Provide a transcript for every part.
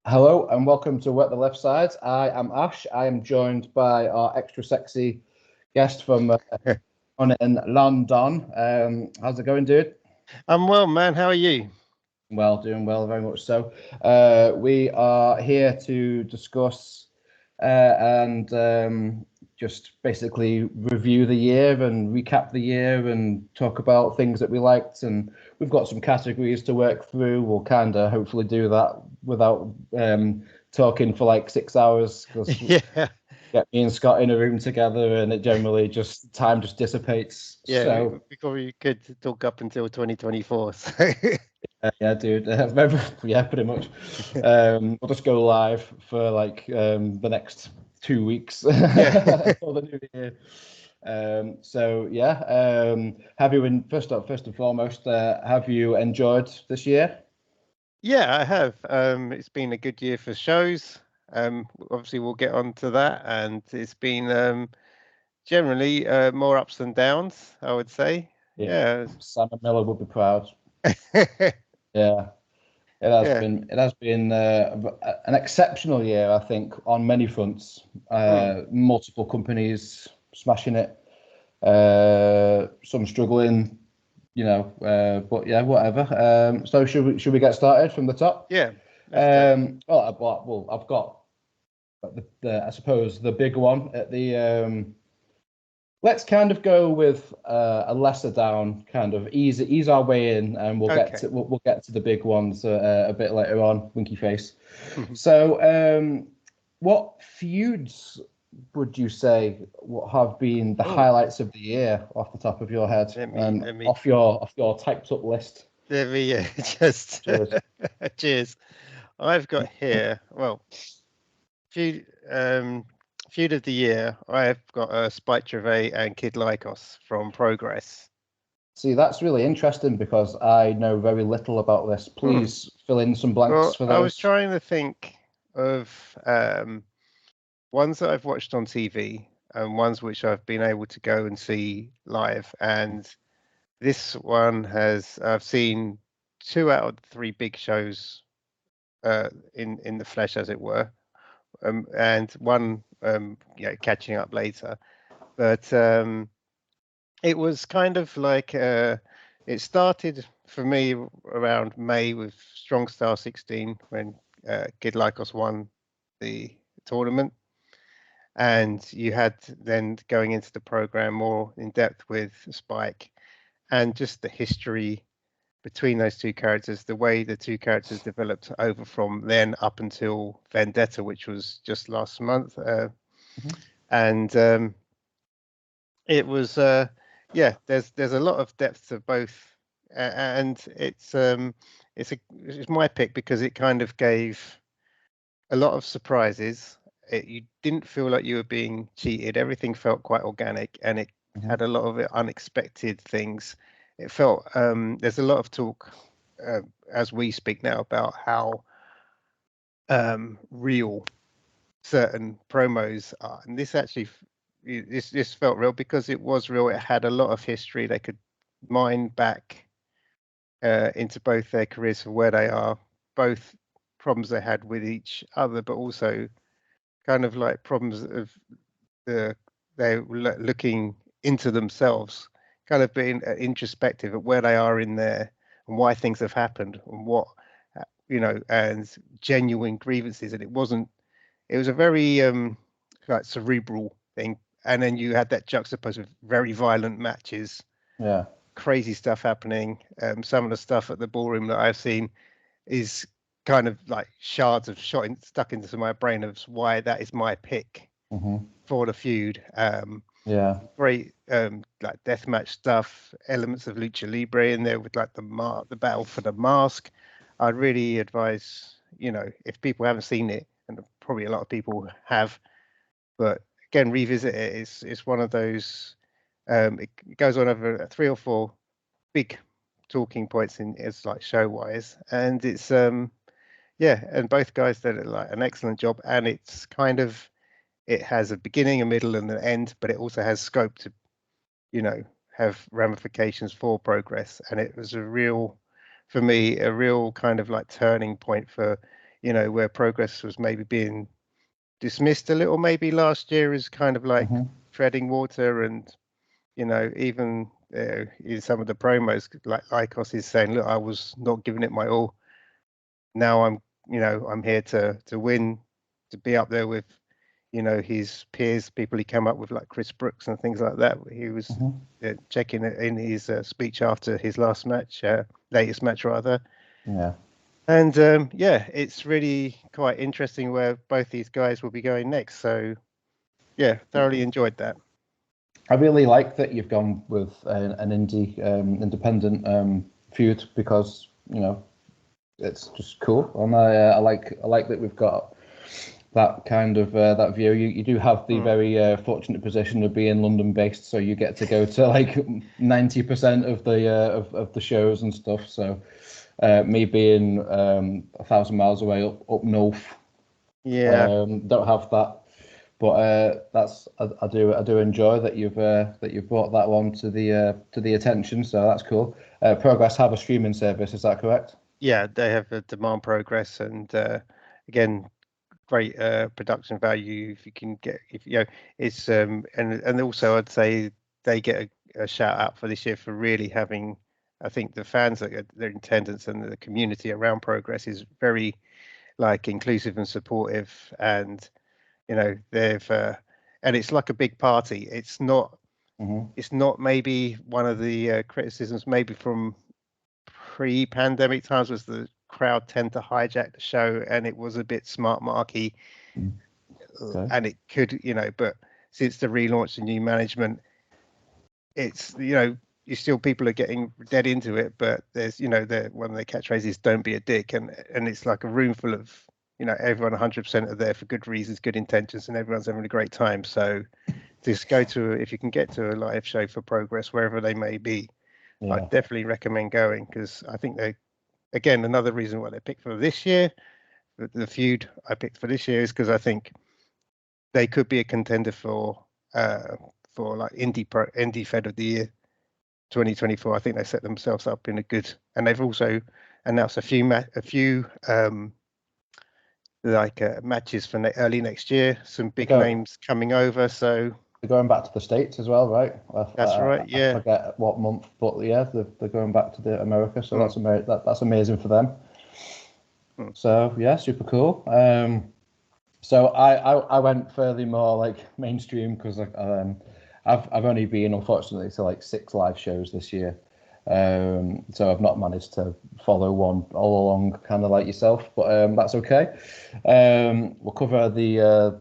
Hello and welcome to Work the Left Sides. I am Ash. I am joined by our extra sexy guest from on in London. How's it going, dude? I'm well, man. How are you? Well, doing well, very much so. We are here to discuss and just basically review the year and recap the year and talk about things that we liked. And we've got some categories to work through. We'll kind of hopefully do that without talking for like 6 hours because Yeah, get me and Scott in a room together and it generally just time just dissipates. yeah. So We probably could talk up until 2024. So. yeah, dude. Yeah, pretty much. We'll just go live for like the next 2 weeks Yeah, until the new year. So yeah, have you in first and foremost, have you enjoyed this year? yeah. I have. It's been a good year for shows. Obviously, we'll get on to that, and it's been generally more ups than downs, I would say. Yeah, Yeah, Simon Miller would be proud. Yeah, yeah. it has been an exceptional year, I think, on many fronts. Mm. Multiple companies smashing it, some struggling, but yeah, whatever. So should we get started from the top? Yeah. Let's go. I've got the I suppose the big one at the. Let's kind of go with a lesser down, kind of ease our way in, and Okay. we'll get to the big ones a bit later on. Winky face. So, what feuds would you say what have been the Oh, highlights of the year off the top of your head let me and let me off your typed up list? let me just Cheers. cheers. I've got here. Well, feud feud of the year. I've got Spike Gervais and Kid Lycos from Progress. See, that's really interesting because I know very little about this. Hmm. Please fill in some blanks Well, for I was those. trying to think of ones that I've watched on TV and ones which I've been able to go and see live. And this one has I've seen two out of the three big shows in the flesh, as it were, and one catching up later. But it was kind of like it started for me around May with Strong Style 16 when Kid Lycos won the tournament, and you had then going into the program more in depth with Spike and just the history between those two characters, the way the two characters developed over from then up until Vendetta, which was just last month, Mhm. and it was there's a lot of depth to both, and it's my pick because it kind of gave a lot of surprises. You didn't feel like you were being cheated. Everything felt quite organic, and it Mhm. had a lot of unexpected things. It felt there's a lot of talk as we speak now about how real certain promos are, and this actually this felt real because it was real. It had a lot of history. They could mine back into both their careers for where they are, both problems they had with each other, but also kind of like problems of the they're looking into themselves, kind of being introspective at where they are in there and why things have happened and what and genuine grievances. And it was a very like cerebral thing. And then you had that juxtaposed with very violent matches, Yeah. crazy stuff happening. Some of the stuff at the ballroom that I've seen is kind of like shards of stuck into my brain of why that is my pick Mhm. for the feud. Yeah. Great like deathmatch stuff, elements of lucha libre in there with like the battle for the mask. I'd really advise, if people haven't seen it, and probably a lot of people have, but again, revisit it. It's one of those. It goes on over three or four big talking points in as like show wise, and it's and both guys did like an excellent job, and it's kind of it has a beginning, a middle, and an end, but it also has scope to you know have ramifications for progress. And it was for me a real kind of like turning point for you know, where Progress was maybe being dismissed a little, maybe last year, as kind of like treading water. And, you know, even in some of the promos, like Icos is saying, look, I was not giving it my all. Now I'm, you know, I'm here to win, to be up there with, you know, his peers, people he came up with like Chris Brooks and things like that. He was checking it in his speech after his last match, latest match rather. Yeah. And yeah, it's really quite interesting where both these guys will be going next. So yeah, thoroughly enjoyed that. I really like that you've gone with an independent feud, because, you know, it's just cool, and I like that we've got that kind of that view. You do have the very fortunate position of being London based, so you get to go to like 90% of the of the shows and stuff. So me being 1,000 miles away up north, don't have that. But that's I do enjoy that you've brought that one to the attention. So that's cool. Progress have a streaming service, is that correct? Yeah, they have a demand Progress, and again, great production value. If you can get, if you know, it's and also I'd say they get a shout out for this year for really having. I think the fans, that their attendance and the community around Progress is very like inclusive and supportive, and you know they've and it's like a big party. It's not maybe one of the criticisms maybe from pre-pandemic times was the crowd tend to hijack the show, and it was a bit smart marky, and it could, you know, but since the relaunch and new management, it's, you know, you still, people are getting dead into it, but there's, you know, one of their catchphrases, don't be a dick, and it's like a room full of, you know, everyone 100% are there for good reasons, good intentions, and everyone's having a great time. So just go to, if you can get to a live show for Progress, wherever they may be, I definitely recommend going, because I think they, again, another reason why they picked for this year, the feud I picked for this year, is because I think they could be a contender for like indie Fed of the Year 2024. I think they set themselves up in a good, and they've also announced a few matches for early next year. Some big names coming over. So they're going back to the States as well, right? That's right. Yeah. I forget what month, but yeah, they're going back to the America. So that's amazing for them. So yeah, super cool. So I went fairly more like mainstream, because I've only been, unfortunately, to like 6 live shows this year. So I've not managed to follow one all along, kind of like yourself, but that's okay. We'll cover the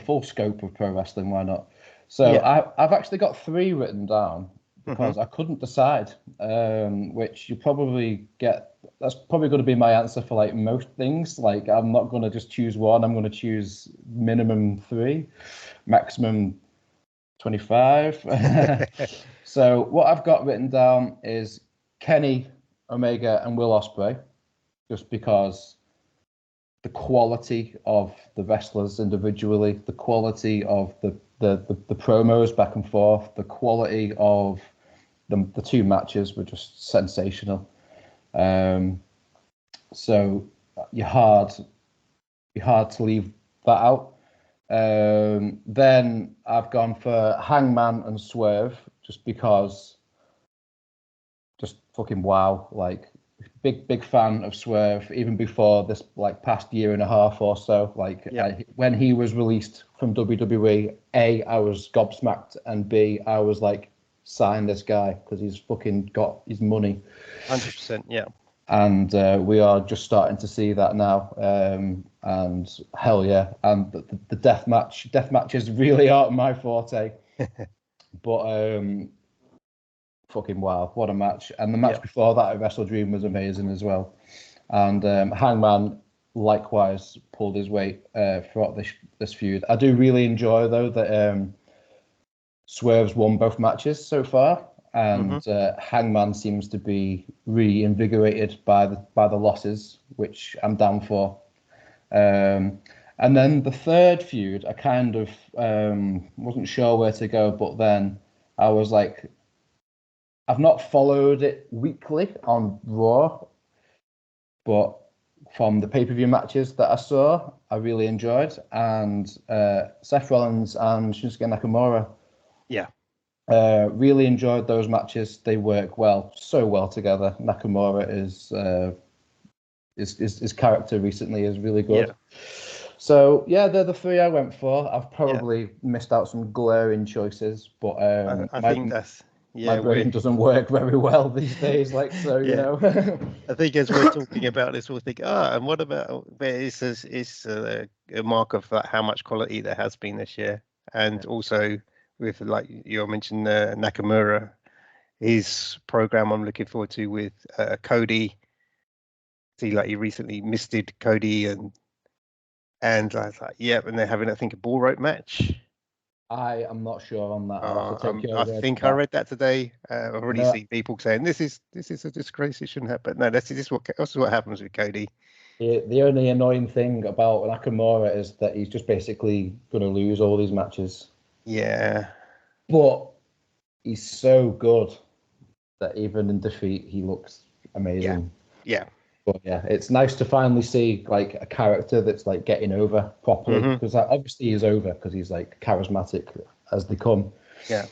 full scope of pro wrestling. Why not? So I've actually got 3 written down, because I couldn't decide, which you probably get. That's probably going to be my answer for like most things. Like, I'm not going to just choose one. I'm going to choose minimum 3, maximum 25. So what I've got written down is Kenny Omega and Will Ospreay, just because the quality of the wrestlers individually, the quality of the promos back and forth, the quality of the 2 matches were just sensational. So you're hard to leave that out. Then I've gone for Hangman and Swerve, just because, just fucking wow. Like, big fan of Swerve, even before this like past year and a half or so. Like, when he was released from WWE, A, I was gobsmacked, and B, I was like, sign this guy, because he's fucking got his money. 100%, yeah. And we are just starting to see that now. And hell yeah, and the death matches really aren't my forte. But fucking wow, what a match. And the match before that at Wrestle Dream was amazing as well. And Hangman likewise pulled his weight throughout this feud. I do really enjoy, though, that Swerve's won both matches so far, and Hangman seems to be reinvigorated by the losses, which I'm down for. And then the third feud, I kind of wasn't sure where to go, but then I was like, I've not followed it weekly on Raw, but from the pay-per-view matches that I saw, I really enjoyed, and Seth Rollins and Shinsuke Nakamura. Yeah. Really enjoyed those matches. They work so well together. Nakamura is his character recently is really good. Yeah. So yeah, they're the three I went for. I've probably missed out some glaring choices, but I think that's my brain doesn't work very well these days. Like so, you know. I think as we're talking about this, we'll think, and what about? But it's a mark of how much quality there has been this year, and also with, like you mentioned, Nakamura, his program I'm looking forward to with Cody. See, like he recently misted Cody, and I was like, and they're having, I think, a bull rope match. I am not sure on that. I'll have to take your I word think for I that. read that today. I've already seen people saying this is a disgrace. It shouldn't happen. No, this is what happens with Cody. The only annoying thing about Nakamura is that he's just basically going to lose all these matches. Yeah. But he's so good that even in defeat, he looks amazing. Yeah. But yeah, it's nice to finally see like a character that's like getting over properly, because obviously he's over because he's like charismatic as they come. Yeah.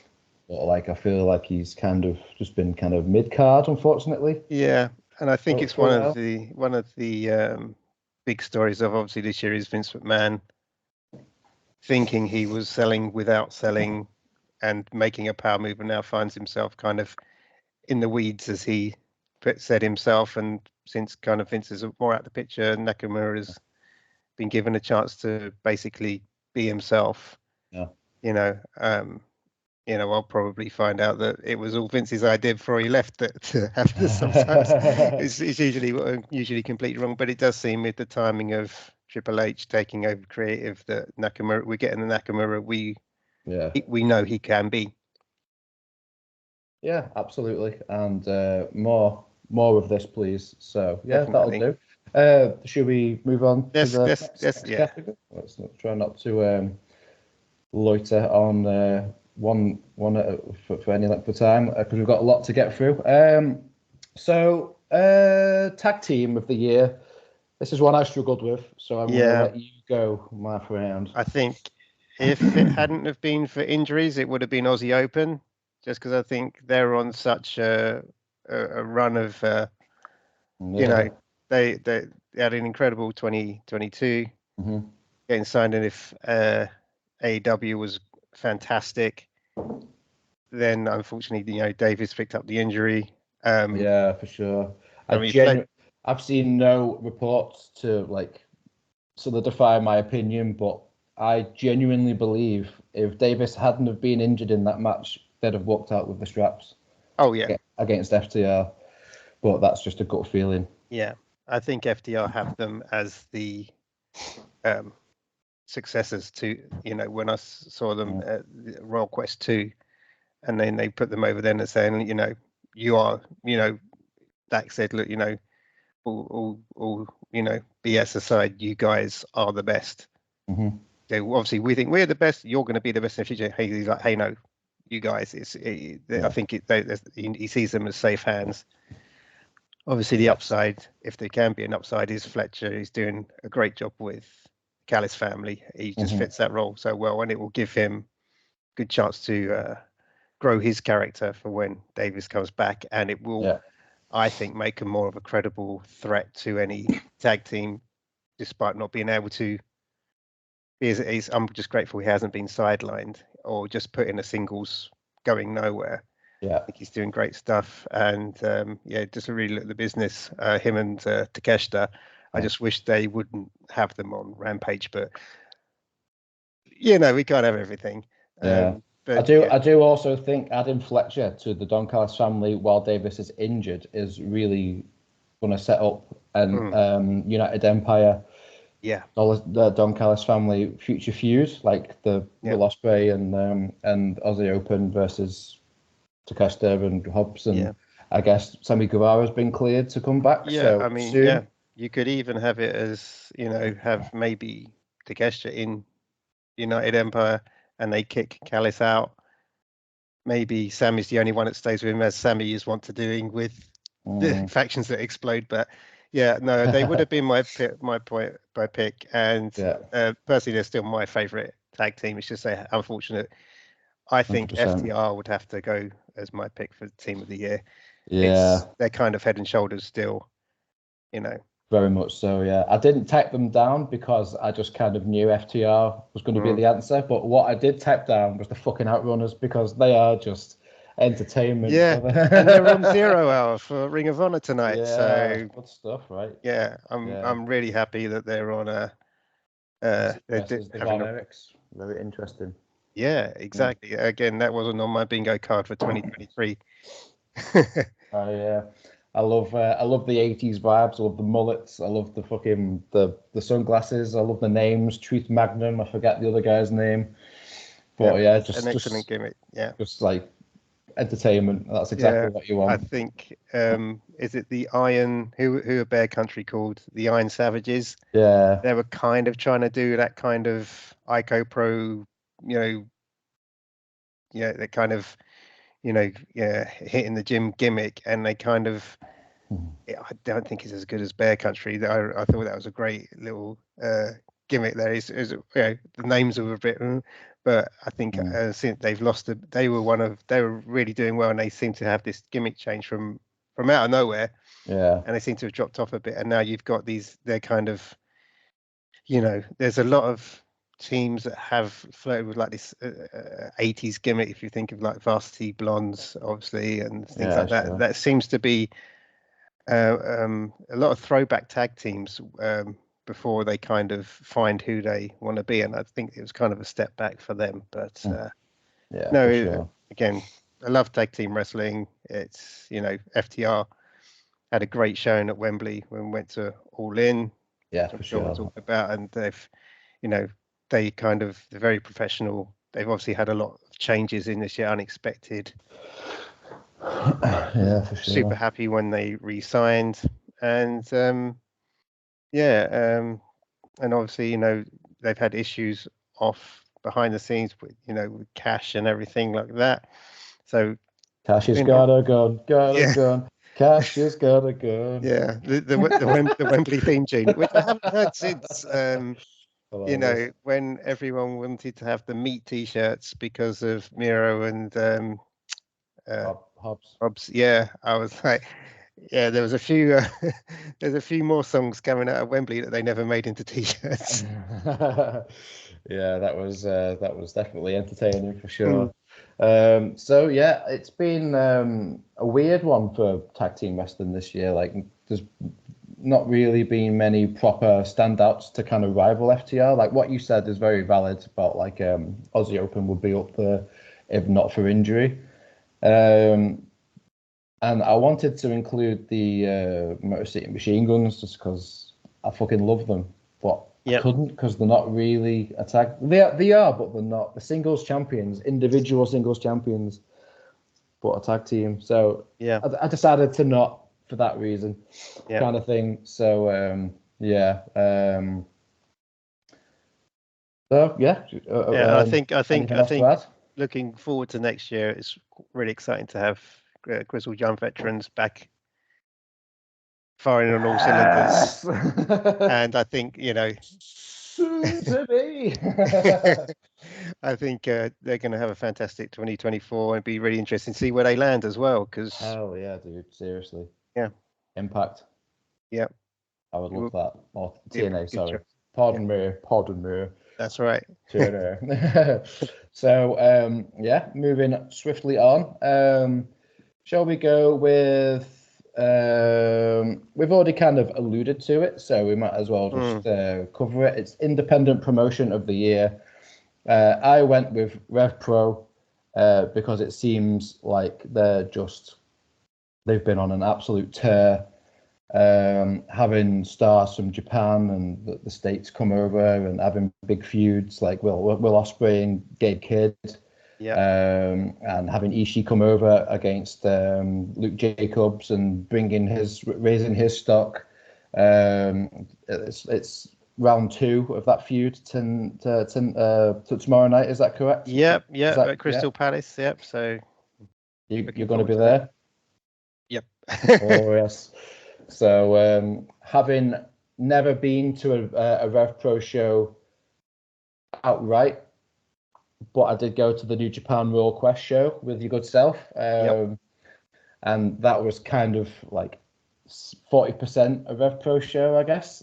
But like I feel like he's kind of just been kind of mid card, unfortunately. Yeah, and I think it's one of the big stories of obviously this year is Vince McMahon thinking he was selling without selling and making a power move, and now finds himself kind of in the weeds, as he said himself. And since kind of Vince is more out the picture, Nakamura has been given a chance to basically be himself. Yeah. I'll probably find out that it was all Vince's idea before he left. That to have this sometimes it's usually completely wrong, but it does seem with the timing of Triple H taking over creative that Nakamura, we're getting the Nakamura we know he can be. Yeah, absolutely, and more of this, please. So yeah, Definitely. That'll do. Should we move on to the next category? Let's try not to loiter on one for any length of time, because we've got a lot to get through. So tag team of the year. This is one I struggled with, so I'm going to let you go, my friend. I think if it hadn't have been for injuries, it would have been Aussie Open, just because I think they're on such a run of, they had an incredible 2022, getting signed in. If AEW was fantastic, then unfortunately, Davis picked up the injury. Yeah, for sure. I've seen no reports to like solidify my opinion, but I genuinely believe if Davis hadn't have been injured in that match, they'd have walked out with the straps. Oh yeah, against FTR, but that's just a gut feeling. Yeah, I think FTR have them as the successors to, when I saw them at Royal Quest 2, and then they put them over then and saying, you are, Dak said, look, all BS aside, you guys are the best. Obviously we think we're the best, you're going to be the best in the future. Hey, he's like, hey, no, you guys, I think he sees them as safe hands. Obviously, the upside, if there can be an upside, is Fletcher. He's doing a great job with Callis family. He just fits that role so well, and it will give him a good chance to grow his character for when Davis comes back, and it will, I think, make him more of a credible threat to any tag team, despite not being able to. I'm just grateful he hasn't been sidelined or just put in a singles going nowhere. Yeah, I think he's doing great stuff, and just to really look at the business, him and Takeshita. I just wish they wouldn't have them on Rampage, but we can't have everything. But I do also think adding Fletcher to the Don Callis family while Davis is injured is really going to set up an United Empire. Yeah, the Don Callis family future feud, like the Will Ospreay and Aussie Open versus Takeshita and Hobbs, and I guess Sammy Guevara's been cleared to come back. Yeah, so you could even have it as have maybe Takeshita in United Empire and they kick Callis out. Maybe Sammy's the only one that stays with him, as Sammy is wont to doing with the factions that explode. But Yeah, no, they would have been my pick, and Yeah, personally, they're still my favourite tag team. It's just unfortunate. I think 100%. FTR would have to go as my pick for team of the year. Yeah, They're kind of head and shoulders still, you know. very much so. Yeah, I didn't type them down because I just kind of knew FTR was going to be the answer. But what I did type down was the fucking Outrunners, because they are just entertainment. Yeah, and they're on 0 Hour for Ring of Honor tonight. Yeah, So good stuff, right? yeah, I'm really happy that they're on a. Versus the having Von a. Erichs. Very interesting. Yeah, exactly. Again, that wasn't on my bingo card for 2023. Oh yeah, I love the 80s vibes. I love the mullets. I love the fucking the sunglasses. I love the names. Truth Magnum. I forget the other guy's name. But yeah, an excellent gimmick. Yeah, just like entertainment. That's exactly what you want. I think is it the Iron who are Bear Country called the Iron Savages? Yeah, They were kind of trying to do that kind of Ico Pro, that kind of hitting the gym gimmick, and they kind of. I don't think it's as good as Bear Country. I thought that was a great little gimmick there. The names were a bit, but I think since they've lost they were really doing well, and they seem to have this gimmick change from out of nowhere. Yeah, and they seem to have dropped off a bit, and now you've got they're kind of, there's a lot of teams that have flirted with like this 80s gimmick. If you think of like Varsity Blondes, obviously, and things like that, that seems to be a lot of throwback tag teams before they kind of find who they want to be, and I think it was kind of a step back for them. But again, I love tag team wrestling. It's FTR had a great showing at Wembley when we went to All In. Yeah, for sure. We talked about, and they've, they're very professional. They've obviously had a lot of changes in this year, unexpected. Yeah, for sure. Super happy when they re-signed, and and obviously they've had issues behind the scenes with with cash and everything like that. So Cash has got a gun, gun. Cash has got a gun. Yeah, the Wembley theme tune, which I haven't heard since when everyone wanted to have the meat T-shirts because of Miro and Hobbs. Yeah, I was like, there was a few. There's a few more songs coming out of Wembley that they never made into T-shirts. Yeah, that was definitely entertaining for sure. So yeah, it's been a weird one for tag team wrestling this year. Like, there's not really been many proper standouts to kind of rival FTR. Like what you said is very valid about like Aussie Open would be up there if not for injury. And I wanted to include the Motor City Machine Guns just because I fucking love them, but I couldn't because they're not really a tag. They are, but they're not the singles champions, individual singles champions, but a tag team. So I decided to not for that reason, kind of thing. So I think looking forward to next year, it's really exciting to have Grizzled Young Veterans back firing on all cylinders. And I think soon to be. I think they're going to have a fantastic 2024 and be really interesting to see where they land as well. Because hell yeah, dude, seriously. Yeah. Impact. Yeah. I would love that. Or TNA, sorry. Pardon me. That's right. So moving swiftly on. Shall we go with we've already kind of alluded to it, so we might as well just cover it. It's Independent Promotion of the Year. I went with Rev Pro because it seems like they've been on an absolute tear, having stars from Japan and the States come over and having big feuds like Will Ospreay and Gabe Kidd. And having Ishii come over against Luke Jacobs and raising his stock. It's round 2 of that feud to tomorrow night. Is that correct? Yep. At Crystal Palace. Yep. So you're going to be there. Yep. Oh yes. So having never been to a Rev Pro show outright, but I did go to the New Japan Royal Quest show with your good self. And that was kind of like 40% a Rev Pro show, I guess.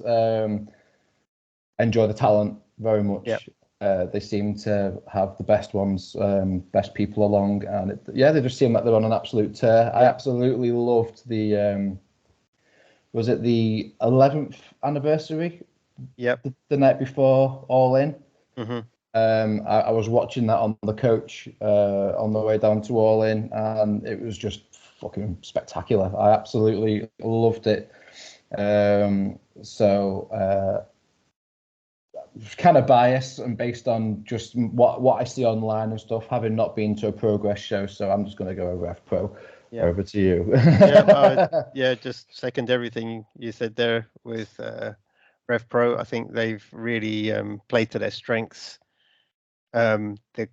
Enjoy the talent very much. They seem to have the best ones, best people along, and they just seem like they're on an absolute tear. I absolutely loved the was it the 11th anniversary? The night before All In. I was watching that on the coach on the way down to All In, and it was just fucking spectacular. I absolutely loved it. Kind of biased and based on just what I see online and stuff, having not been to a Progress show, so I'm just going to go over Rev Pro. Over to you. Just second everything you said there with Rev Pro. I think they've really played to their strengths. The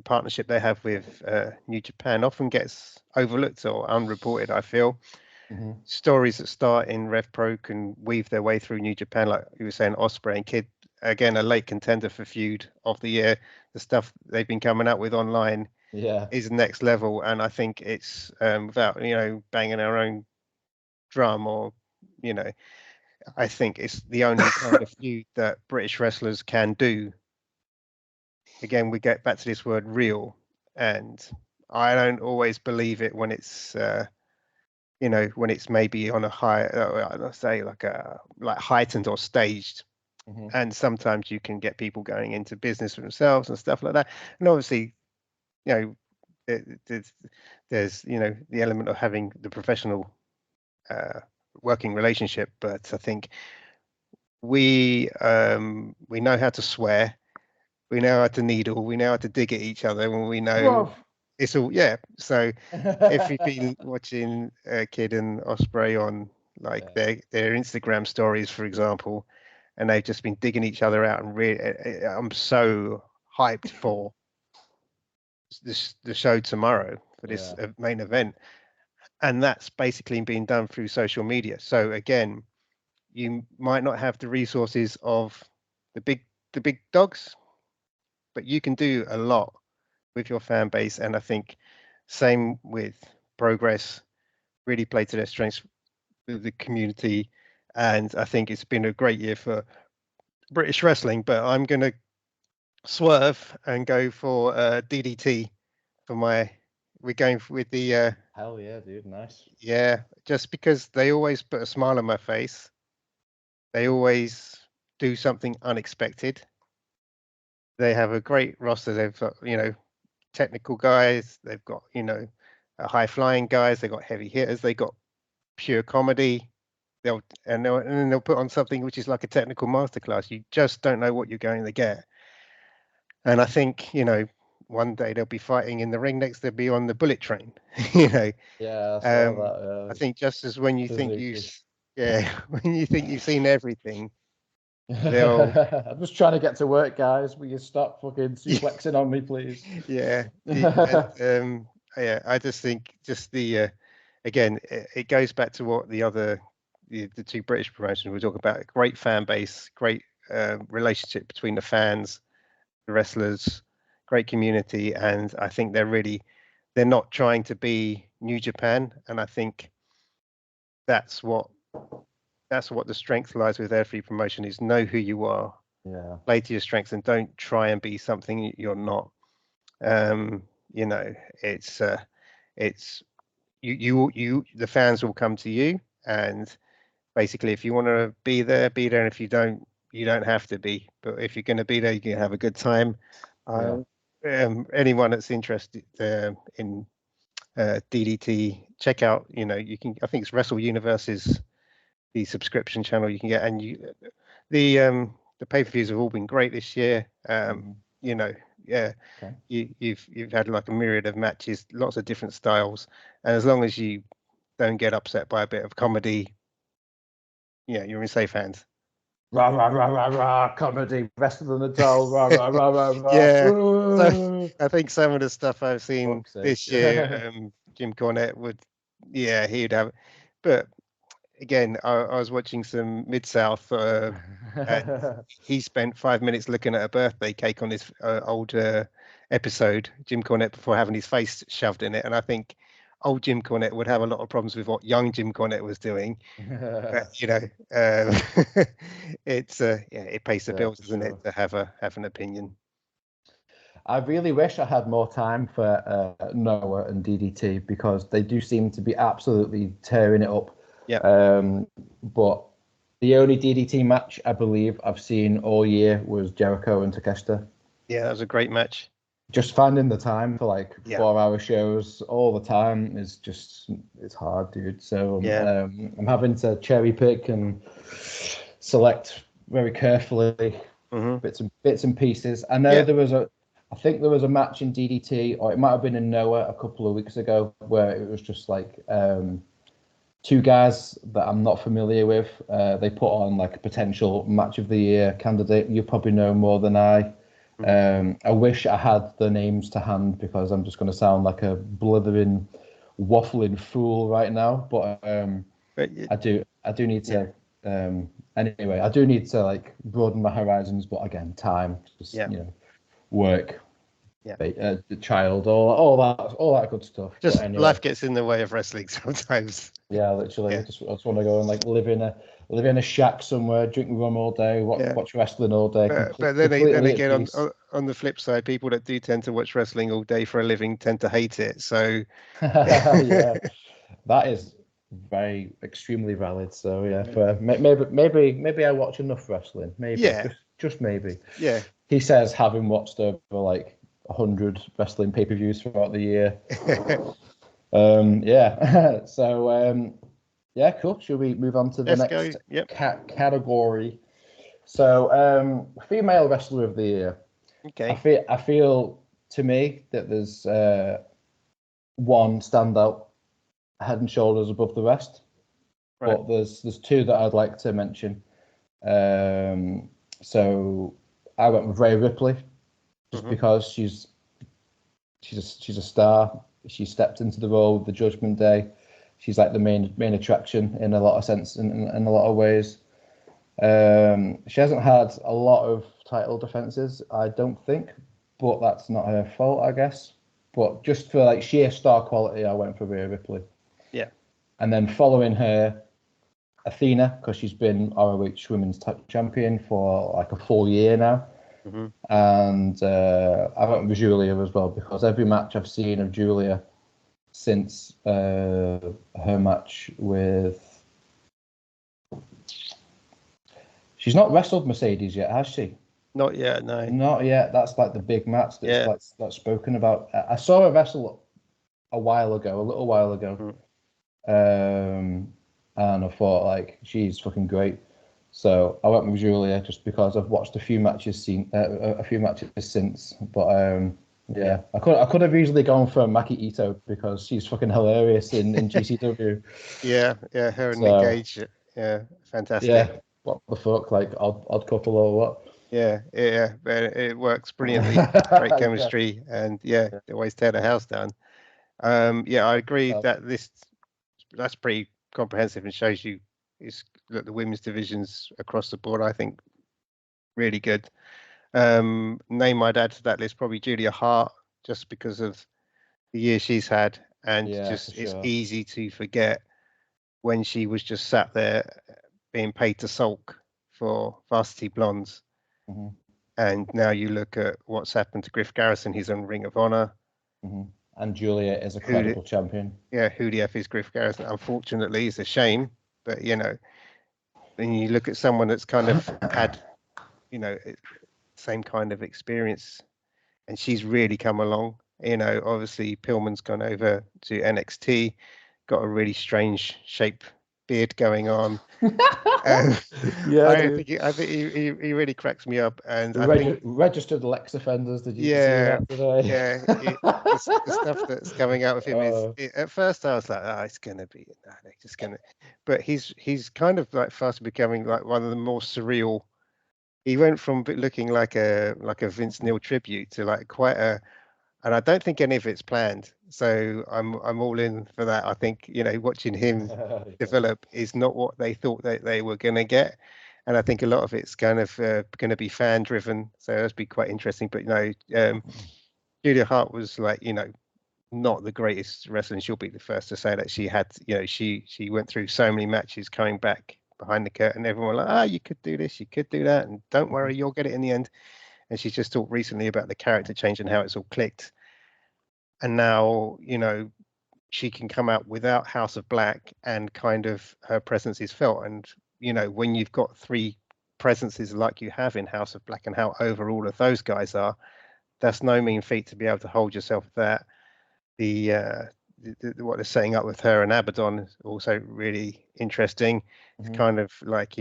partnership they have with New Japan often gets overlooked or unreported, I feel. Stories that start in Rev Pro can weave their way through New Japan, like you were saying, Ospreay and Kid, again, a late contender for feud of the year. The stuff they've been coming out with online is next level, and I think it's without banging our own drum, or I think it's the only kind of feud that British wrestlers can do. Again, we get back to this word real, and I don't always believe it when it's when it's maybe on a high, let's say like heightened or staged. And sometimes you can get people going into business for themselves and stuff like that. And obviously, there's the element of having the professional working relationship, but I think we know how to swear, we know how to needle, we know how to dig at each other when we know it's all so if you've been watching Kid and Ospreay on their Instagram stories, for example, and they've just been digging each other out, and really I'm so hyped for the show tomorrow for this main event, and that's basically being done through social media. So again, you might not have the resources of the big dogs, but you can do a lot with your fan base. And I think same with Progress, really play to their strengths with the community, and I think it's been a great year for British wrestling. But I'm going to swerve and go for DDT for my. We're going with the hell yeah, dude, nice. Yeah, just because they always put a smile on my face. They always do something unexpected. They have a great roster. They've got technical guys. They've got high flying guys. They've got heavy hitters. They got pure comedy. They'll put on something which is like a technical masterclass. You just don't know what you're going to get. And I think one day they'll be fighting in the ring, next they'll be on the bullet train. Yeah, I saw that. I think just as when you think when you think you've seen everything, I'm just trying to get to work, guys. Will you stop fucking suplexing on me, please? I just think again, it goes back to what the two British promotions we're talking about. Great fan base, great relationship between the fans, the wrestlers, great community, and I think they're not trying to be New Japan, and I think that's what the strength lies with every promotion, is know who you are, play to your strengths, and don't try and be something you're not. It's the fans will come to you, and basically if you want to be there, and if you don't have to be, but if you're going to be there, you can have a good time. Anyone that's interested in DDT, check out, you can, I think it's Wrestle Universe is the subscription channel you can get, and the pay-per-views have all been great this year. You've had like a myriad of matches, lots of different styles, and as long as you don't get upset by a bit of comedy, you're in safe hands. Rah, rah, rah, rah, rah, comedy, rest of the doll, rah, rah, rah, rah, rah. So I think some of the stuff I've seen this year, Jim Cornette would, he'd have, but again, I was watching some Mid-South, and he spent 5 minutes looking at a birthday cake on his old episode, Jim Cornette, before having his face shoved in it. And I think old Jim Cornette would have a lot of problems with what young Jim Cornette was doing. But, it's it pays the bills, doesn't it, to have an opinion. I really wish I had more time for Noah and DDT, because they do seem to be absolutely tearing it up. Yeah. But the only DDT match I believe I've seen all year was Jericho and Takeshita. Yeah, that was a great match. Just finding the time for like 4-hour shows all the time is it's hard, dude. So I'm having to cherry pick and select very carefully bits and pieces. I know I think there was a match in DDT, or it might have been in Noah a couple of weeks ago, where it was just like two guys that I'm not familiar with. They put on like a potential match of the year candidate. You probably know more than I. I wish I had the names to hand, because I'm just going to sound like a blithering, waffling fool right now. But I do need to. Anyway, I do need to like broaden my horizons. But again, time, work, the child, all that good stuff. Just anyway, life gets in the way of wrestling sometimes. Yeah, literally. I just want to go and like live in a shack somewhere, drink rum all day, watch wrestling all day. But then again, on the flip side, people that do tend to watch wrestling all day for a living tend to hate it. So yeah, that is very extremely valid. So maybe I watch enough wrestling. Maybe just maybe. Yeah. He says, having watched over like 100 wrestling pay-per-views throughout the year. So cool. Should we move on to the next category? So female wrestler of the year. Okay. I feel to me that there's one standout head and shoulders above the rest, but there's two that I'd like to mention. So I went with Rhea Ripley, just because she's a star. She stepped into the role of the Judgment Day. She's like the main attraction in a lot of sense, in a lot of ways. She hasn't had a lot of title defenses, I don't think, but that's not her fault, I guess. But just for like sheer star quality, I went for Rhea Ripley. Yeah. And then following her, Athena, because she's been ROH Women's Champion for like a full year now. And I went with Julia as well, because every match I've seen of Julia since her match with... She's not wrestled Mercedes yet, has she? Not yet, no. Not yet. That's like the big match that's spoken about. I saw her wrestle a little while ago. And I thought, like, she's fucking great. So I went with Julia just because I've watched a few matches since. But I could have easily gone for Maki Ito, because she's fucking hilarious in GCW. Yeah, her and Nick Gage. Yeah, fantastic. Yeah, what the fuck, like odd couple or what? Yeah, but it works brilliantly. Great chemistry, and they always tear the house down. I agree that that's pretty comprehensive and shows you that the women's divisions across the board, I think, really good. Name I'd add to that list, probably Julia Hart, just because of the year she's had, and it's easy to forget when she was just sat there being paid to sulk for Varsity Blondes. And now you look at what's happened to Griff Garrison. He's on Ring of Honor. And Julia is a credible champion. Yeah, who the F is Griff Garrison? Unfortunately, it's a shame. But, when you look at someone that's kind of had, same kind of experience, and she's really come along. Obviously, Pillman's gone over to NXT, got a really strange shape beard going on. I think he really cracks me up. And I think registered Lex offenders. Did you see that today? The stuff that's coming out of him is. At first, I was like, it's gonna be. They're just gonna. But he's kind of like fast becoming like one of the more surreal. He went from looking like a Vince Neil tribute to like quite a and I don't think any of it's planned. So I'm all in for that. I think, you know, watching him Yeah. develop is not what they thought that they were going to get, and I think a lot of it's kind of going to be fan driven. So that's be quite interesting. But Julia Hart was like, not the greatest wrestler, and she'll be the first to say that she had, she went through so many matches coming back behind the curtain. Everyone was like, you could do this, you could do that, and don't worry, you'll get it in the end. And she's just talked recently about the character change and how it's all clicked. And now, she can come out without House of Black and kind of her presence is felt. And, when you've got three presences like you have in House of Black and how over all of those guys are, that's no mean feat to be able to hold yourself there. What they're setting up with her and Abaddon is also really interesting. It's kind of like,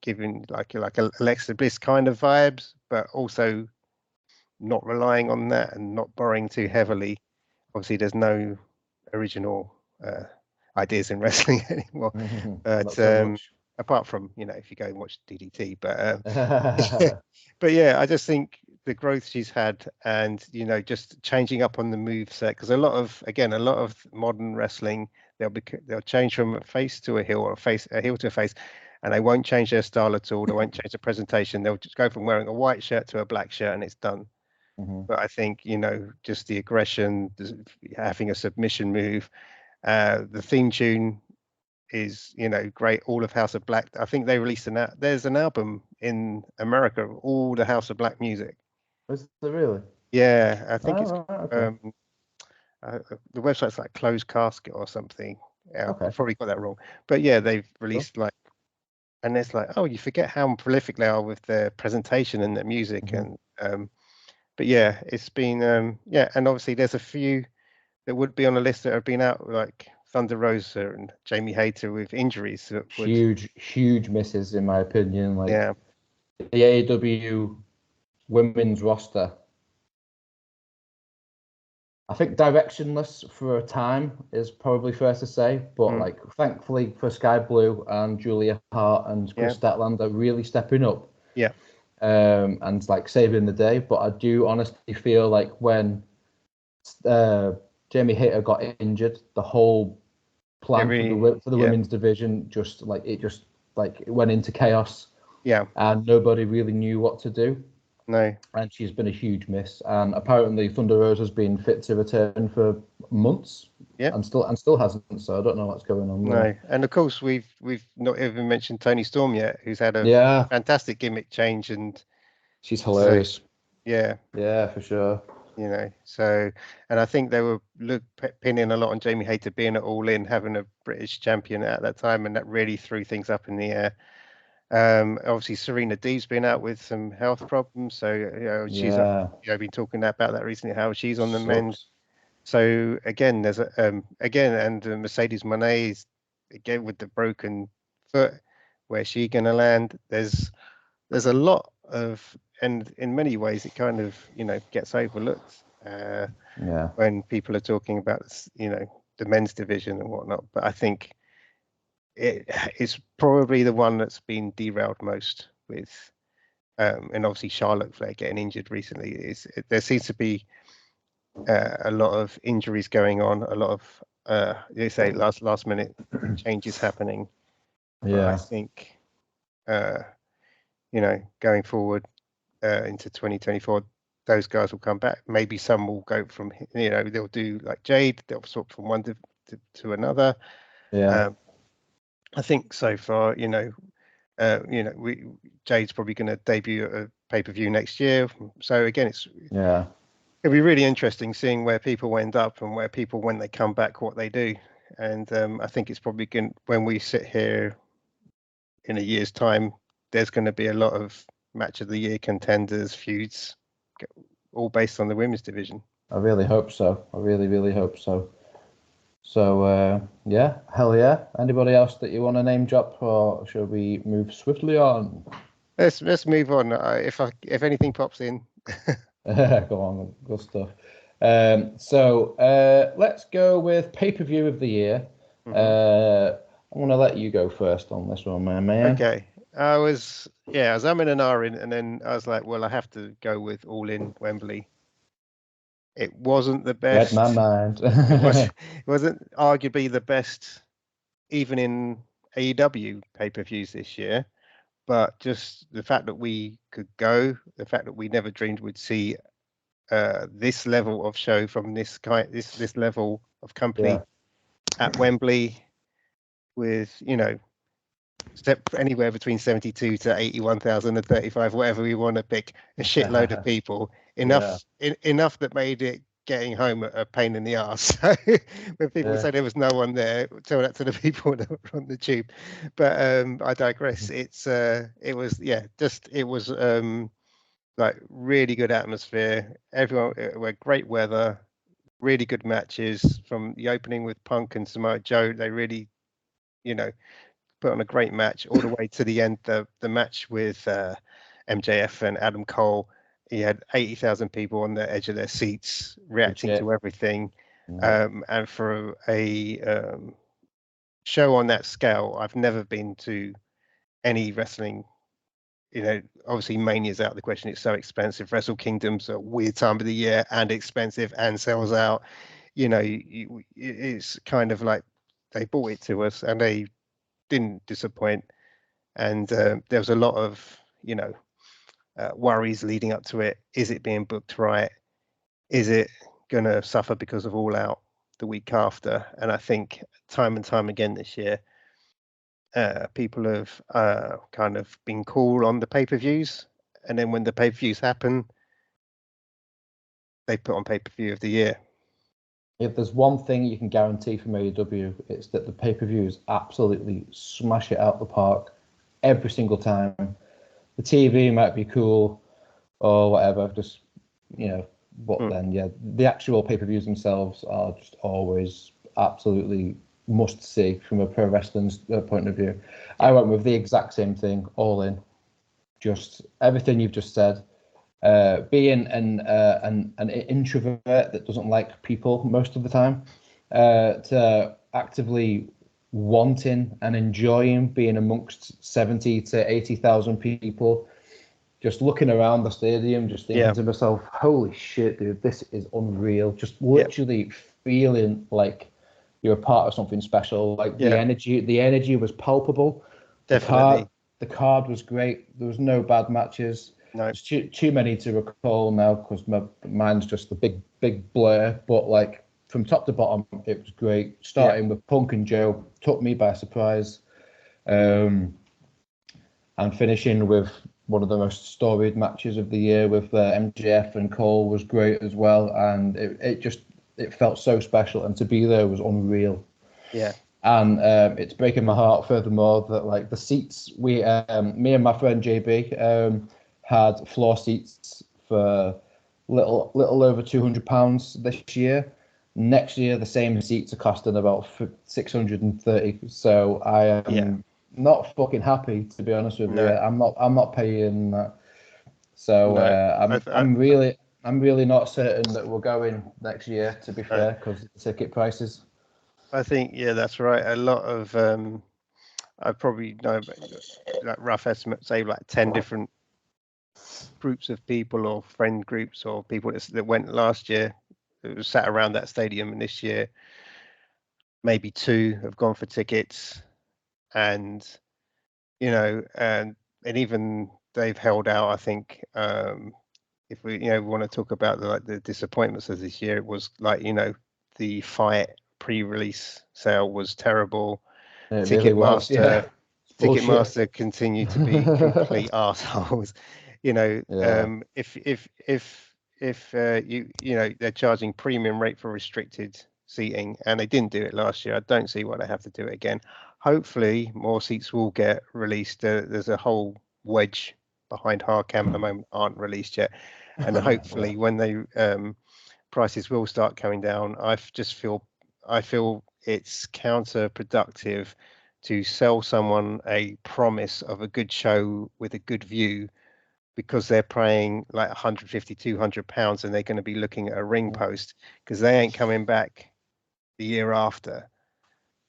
giving like Alexa Bliss kind of vibes, but also not relying on that and not borrowing too heavily. Obviously, there's no original ideas in wrestling anymore, but Not so much. apart from if you go and watch DDT, but yeah, I just think the growth she's had, and just changing up on the move set, because a lot of modern wrestling, they'll change from a face to a heel, or a heel to a face, and they won't change their style at all. They won't change the presentation. They'll just go from wearing a white shirt to a black shirt, and it's done. But I think, just the aggression, having a submission move, the theme tune is, great. All of House of Black. I think they released there's an album in America of all the House of Black music. Is it really? Yeah, I think it's right, okay. The website's like Closed Casket or something. Yeah, Okay. I've probably got that wrong. But yeah, they've released and it's like, you forget how prolific they are with their presentation and their music. And but yeah, it's been and obviously there's a few that would be on the list that have been out, like Thunder Rosa and Jamie Hayter with injuries that would Huge misses in my opinion. Like yeah the AEW women's roster, I think directionless for a time is probably fair to say, but like thankfully for Sky Blue and Julia Hart and Chris Statlander really stepping up, and like saving the day. But I do honestly feel like when Jamie Hayter got injured, the whole plan for the women's division just it went into chaos. Yeah, and nobody really knew what to do. No. And she's been a huge miss. And apparently Thunder Rosa's been fit to return for months. Yeah. And still hasn't. So I don't know what's going on there. No. And of course we've not even mentioned Toni Storm yet, who's had a fantastic gimmick change, and she's hilarious. So, yeah. Yeah, for sure. So, and I think they were pinning a lot on Jamie Hayter being at All In, having a British champion at that time, and that really threw things up in the air. Obviously Serena Deeb's been out with some health problems, so she's been talking about that recently, how she's on the mend. So again, there's and Mercedes Moné is again with the broken foot. Where's she gonna land? There's a lot of, and in many ways it kind of gets overlooked when people are talking about the men's division and whatnot. But I think it's probably the one that's been derailed most with, and obviously Charlotte Flair getting injured recently. There seems to be a lot of injuries going on, a lot of they say last minute changes happening. But I think going forward into 2024, those guys will come back. Maybe some will go from they'll do like Jade, they'll swap from one to another. I think so far, Jade's probably going to debut at a pay-per-view next year. So again, it'll be really interesting seeing where people end up and where people, when they come back, what they do. And I think it's probably when we sit here in a year's time, there's going to be a lot of match of the year contenders, feuds, all based on the women's division. I really hope so. I really, really hope so. So hell yeah. Anybody else that you want to name drop, or shall we move swiftly on? Let's move on. If anything pops in. Go on, good stuff. So let's go with pay-per-view of the year. I'm gonna let you go first on this one, my man. Okay. I was umming and ahhing, and then I was like, well, I have to go with All In Wembley. It wasn't the Read my best. mind. It wasn't arguably the best, even in AEW pay-per-views this year. But just the fact that we could go, the fact that we never dreamed we'd see this level of show from this level of company Yeah. at Wembley, with step anywhere between 72 to 81,000 and 35, whatever we want to pick, a shitload of people, Yeah. enough that made it getting home a pain in the ass. So when people Yeah. say there was no one there, tell that to the people that were on the tube. But I digress. It was like really good atmosphere. Everyone, were great weather, really good matches from the opening with Punk and Samoa Joe. They really, put on a great match all the way to the end. The match with MJF and Adam Cole, he had 80,000 people on the edge of their seats reacting Legit. to everything. Yeah. And for a show on that scale, I've never been to any wrestling. Obviously Mania's out of the question. It's so expensive. Wrestle Kingdom's a weird time of the year and expensive and sells out. It's kind of like they bought it to us and they didn't disappoint. And there was a lot of worries leading up to it. Is it being booked right? Is it going to suffer because of All Out the week after? And I think time and time again this year, people have kind of been cool on the pay-per-views, and then when the pay-per-views happen, they put on pay-per-view of the year. If there's one thing you can guarantee from AEW, it's that the pay-per-views absolutely smash it out the park every single time. The TV might be cool or whatever, just but then the actual pay-per-views themselves are just always absolutely must see from a pro wrestling's point of view. I went with the exact same thing, all in, just everything you've just said. Being an introvert that doesn't like people most of the time, to actively wanting and enjoying being amongst 70 to 80,000 people, just looking around the stadium, just thinking to myself, holy shit, dude, this is unreal. Just literally feeling like you're a part of something special. Like the energy was palpable. Definitely. The card was great. There was no bad matches. No. There's too many to recall now because my mind's just a big blur. But like from top to bottom, it was great. Starting with Punk and Joe took me by surprise, and finishing with one of the most storied matches of the year with MJF and Cole was great as well. And it felt so special, and to be there was unreal. Yeah. And it's breaking my heart furthermore that like the seats me and my friend JB had floor seats for little over £200 this year. Next year the same seats are costing about 630. So I am not fucking happy, to be honest with you. I'm not paying that. So I'm really not certain that we're going next year, to be fair, because the ticket prices. I think that's right. A lot of I probably know like rough estimates, say like 10 different groups of people or friend groups or people that went last year that was sat around that stadium, and this year maybe 2 have gone for tickets, and and even they've held out. I think if we want to talk about the disappointments of this year, it was like the Fight pre-release sale was terrible. Ticketmaster continued to be complete assholes. If they're charging premium rate for restricted seating, and they didn't do it last year, I don't see why they have to do it again. Hopefully more seats will get released. There's a whole wedge behind Hardcam at the moment aren't released yet, and hopefully when they prices will start coming down. I feel it's counterproductive to sell someone a promise of a good show with a good view because they're paying like 150, 200 pounds, and they're going to be looking at a ring post because they ain't coming back the year after.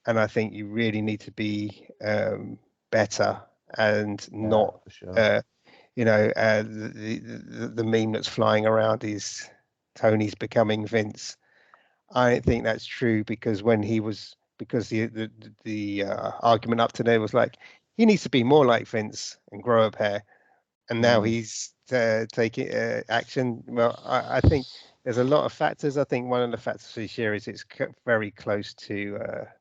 And I think you really need to be better and not, the meme that's flying around is Tony's becoming Vince. I don't think that's true, because when he was, because the argument up to there was like, he needs to be more like Vince and grow up hair, and now he's taking action. Well, I think there's a lot of factors. I think one of the factors this year is it's very close to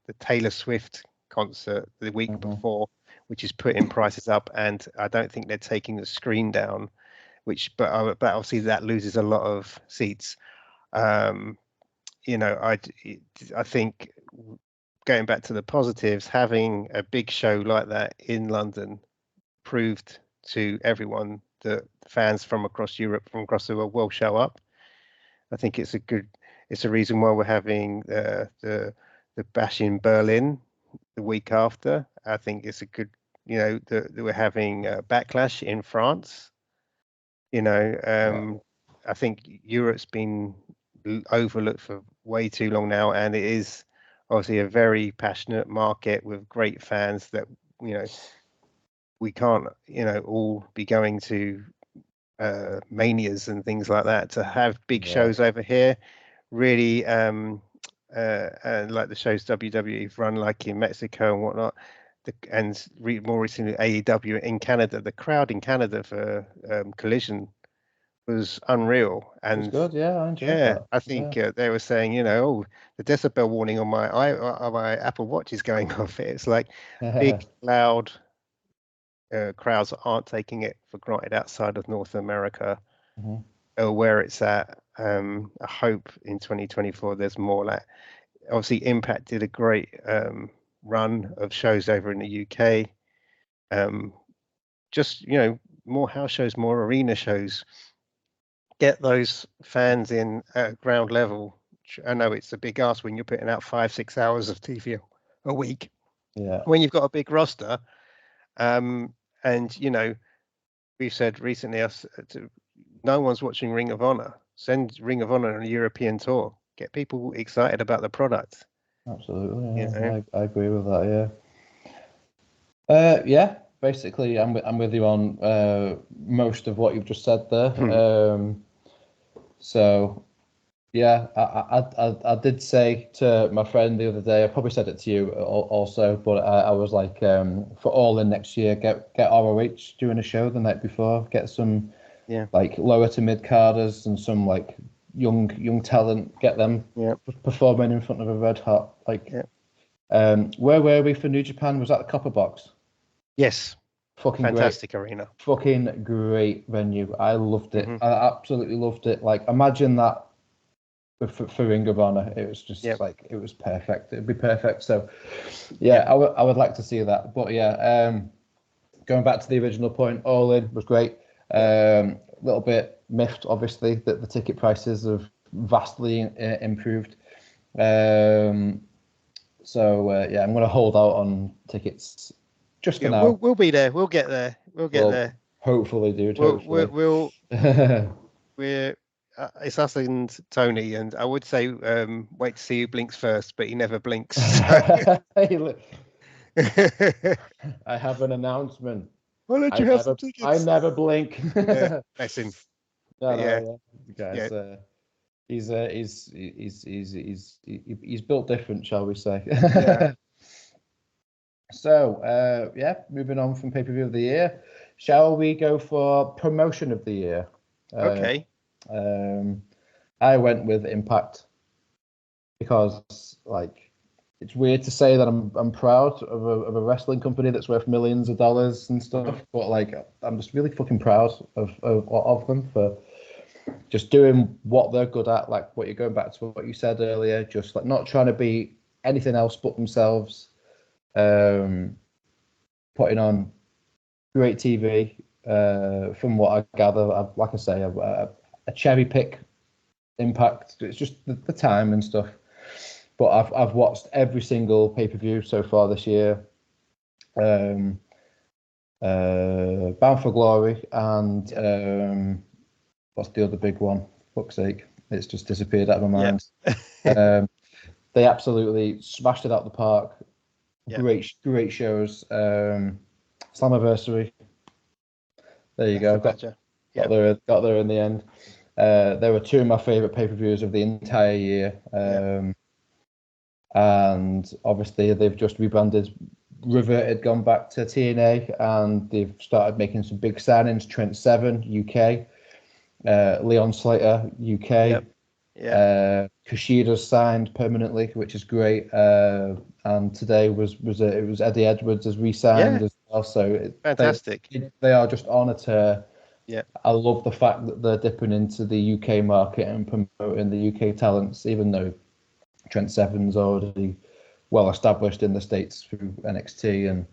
the Taylor Swift concert the week before, which is putting prices up, and I don't think they're taking the screen down, but obviously that loses a lot of seats. You know, I think, going back to the positives, having a big show like that in London proved to everyone that fans from across Europe, from across the world, will show up. I think it's a reason why we're having the bash in Berlin the week after. I think it's a good, you know, that we're having Backlash in France. You know, I think Europe's been overlooked for way too long now, and it is obviously a very passionate market with great fans that, you know, we can't, you know, all be going to manias and things like that. To have big shows over here, really, like the shows WWE've run, like in Mexico and whatnot, and more recently AEW in Canada. The crowd in Canada for Collision was unreal, and it was good. Yeah, I enjoyed that. I think they were saying, you know, oh, the decibel warning on my Apple Watch is going off. It's like big, loud crowds aren't taking it for granted outside of North America, or where it's at. I hope in 2024 there's more. Like, obviously, Impact did a great run of shows over in the UK. Just, you know, more house shows, more arena shows. Get those fans in at ground level. I know it's a big ask when you're putting out 5-6 hours of TV a week. Yeah. When you've got a big roster, and you know, we've said recently, no one's watching Ring of Honor. Send Ring of Honor on a European tour. Get people excited about the product. Absolutely. Yeah. You know? I agree with that. Yeah. Yeah. Basically, I'm with you on most of what you've just said there. So, yeah, I did say to my friend the other day, I probably said it to you also, but I was like, for All In next year, get ROH doing a show the night before, get some like lower to mid carders and some like young talent, get them performing in front of a red hot like. Where were we for New Japan? Was that the Copper Box? Yes. Fucking fantastic great. arena. Fucking great venue. I loved it. I absolutely loved it. Like, imagine that for Ring of Honor. It was just like, it was perfect. It'd be perfect. So, yeah, I would like to see that. But yeah, going back to the original point, All In was great. A little bit miffed, obviously, that the ticket prices have vastly improved. So yeah, I'm going to hold out on tickets just for now. We'll be there. We'll get there. We'll get there. Hopefully, dude. Hopefully. We're it's us and Tony, and I would say wait to see who blinks first, but he never blinks. So. I have an announcement. Why don't you have some tickets? I never blink. Bless him. Guys. He's built different, shall we say? So moving on from pay-per-view of the year, shall we go for promotion of the year? Okay. I went with Impact because, like, it's weird to say that I'm proud of a wrestling company that's worth millions of dollars and stuff, but like, I'm just really fucking proud of them for just doing what they're good at. Like, what you're going back to what you said earlier, just like not trying to be anything else but themselves. Putting on great TV. From what I gather, like I say, a cherry pick Impact. It's just the time and stuff. But I've watched every single pay-per-view so far this year. Bound for Glory and what's the other big one? Fuck's sake, it's just disappeared out of my mind. They absolutely smashed it out the park. Great shows. Slammiversary. There you go. Got there in the end. They were two of my favourite pay-per-views of the entire year. And obviously they've just rebranded, gone back to TNA, and they've started making some big signings. Trent Seven, UK, Leon Slater, UK. Kushida's signed permanently, which is great. And today was Eddie Edwards has re-signed as well. So fantastic. They are just on a tear. Yeah. I love the fact that they're dipping into the UK market and promoting the UK talents, even though Trent Seven's already well established in the States through NXT and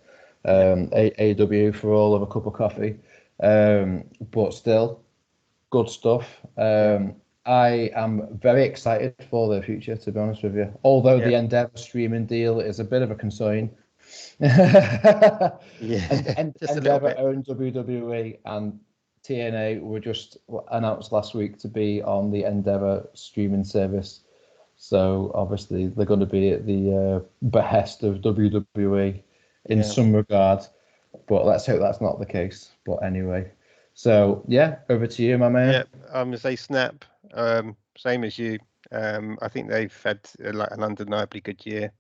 AEW for all of a cup of coffee. But still, good stuff. I am very excited for the future, to be honest with you. Although the Endeavour streaming deal is a bit of a concern. Endeavour owns WWE, and TNA were just announced last week to be on the Endeavour streaming service. So obviously they're going to be at the behest of WWE in some regard. But let's hope that's not the case. But anyway. So over to you, my man. Yeah, I'm gonna say Snap. Same as you. I think they've had like an undeniably good year.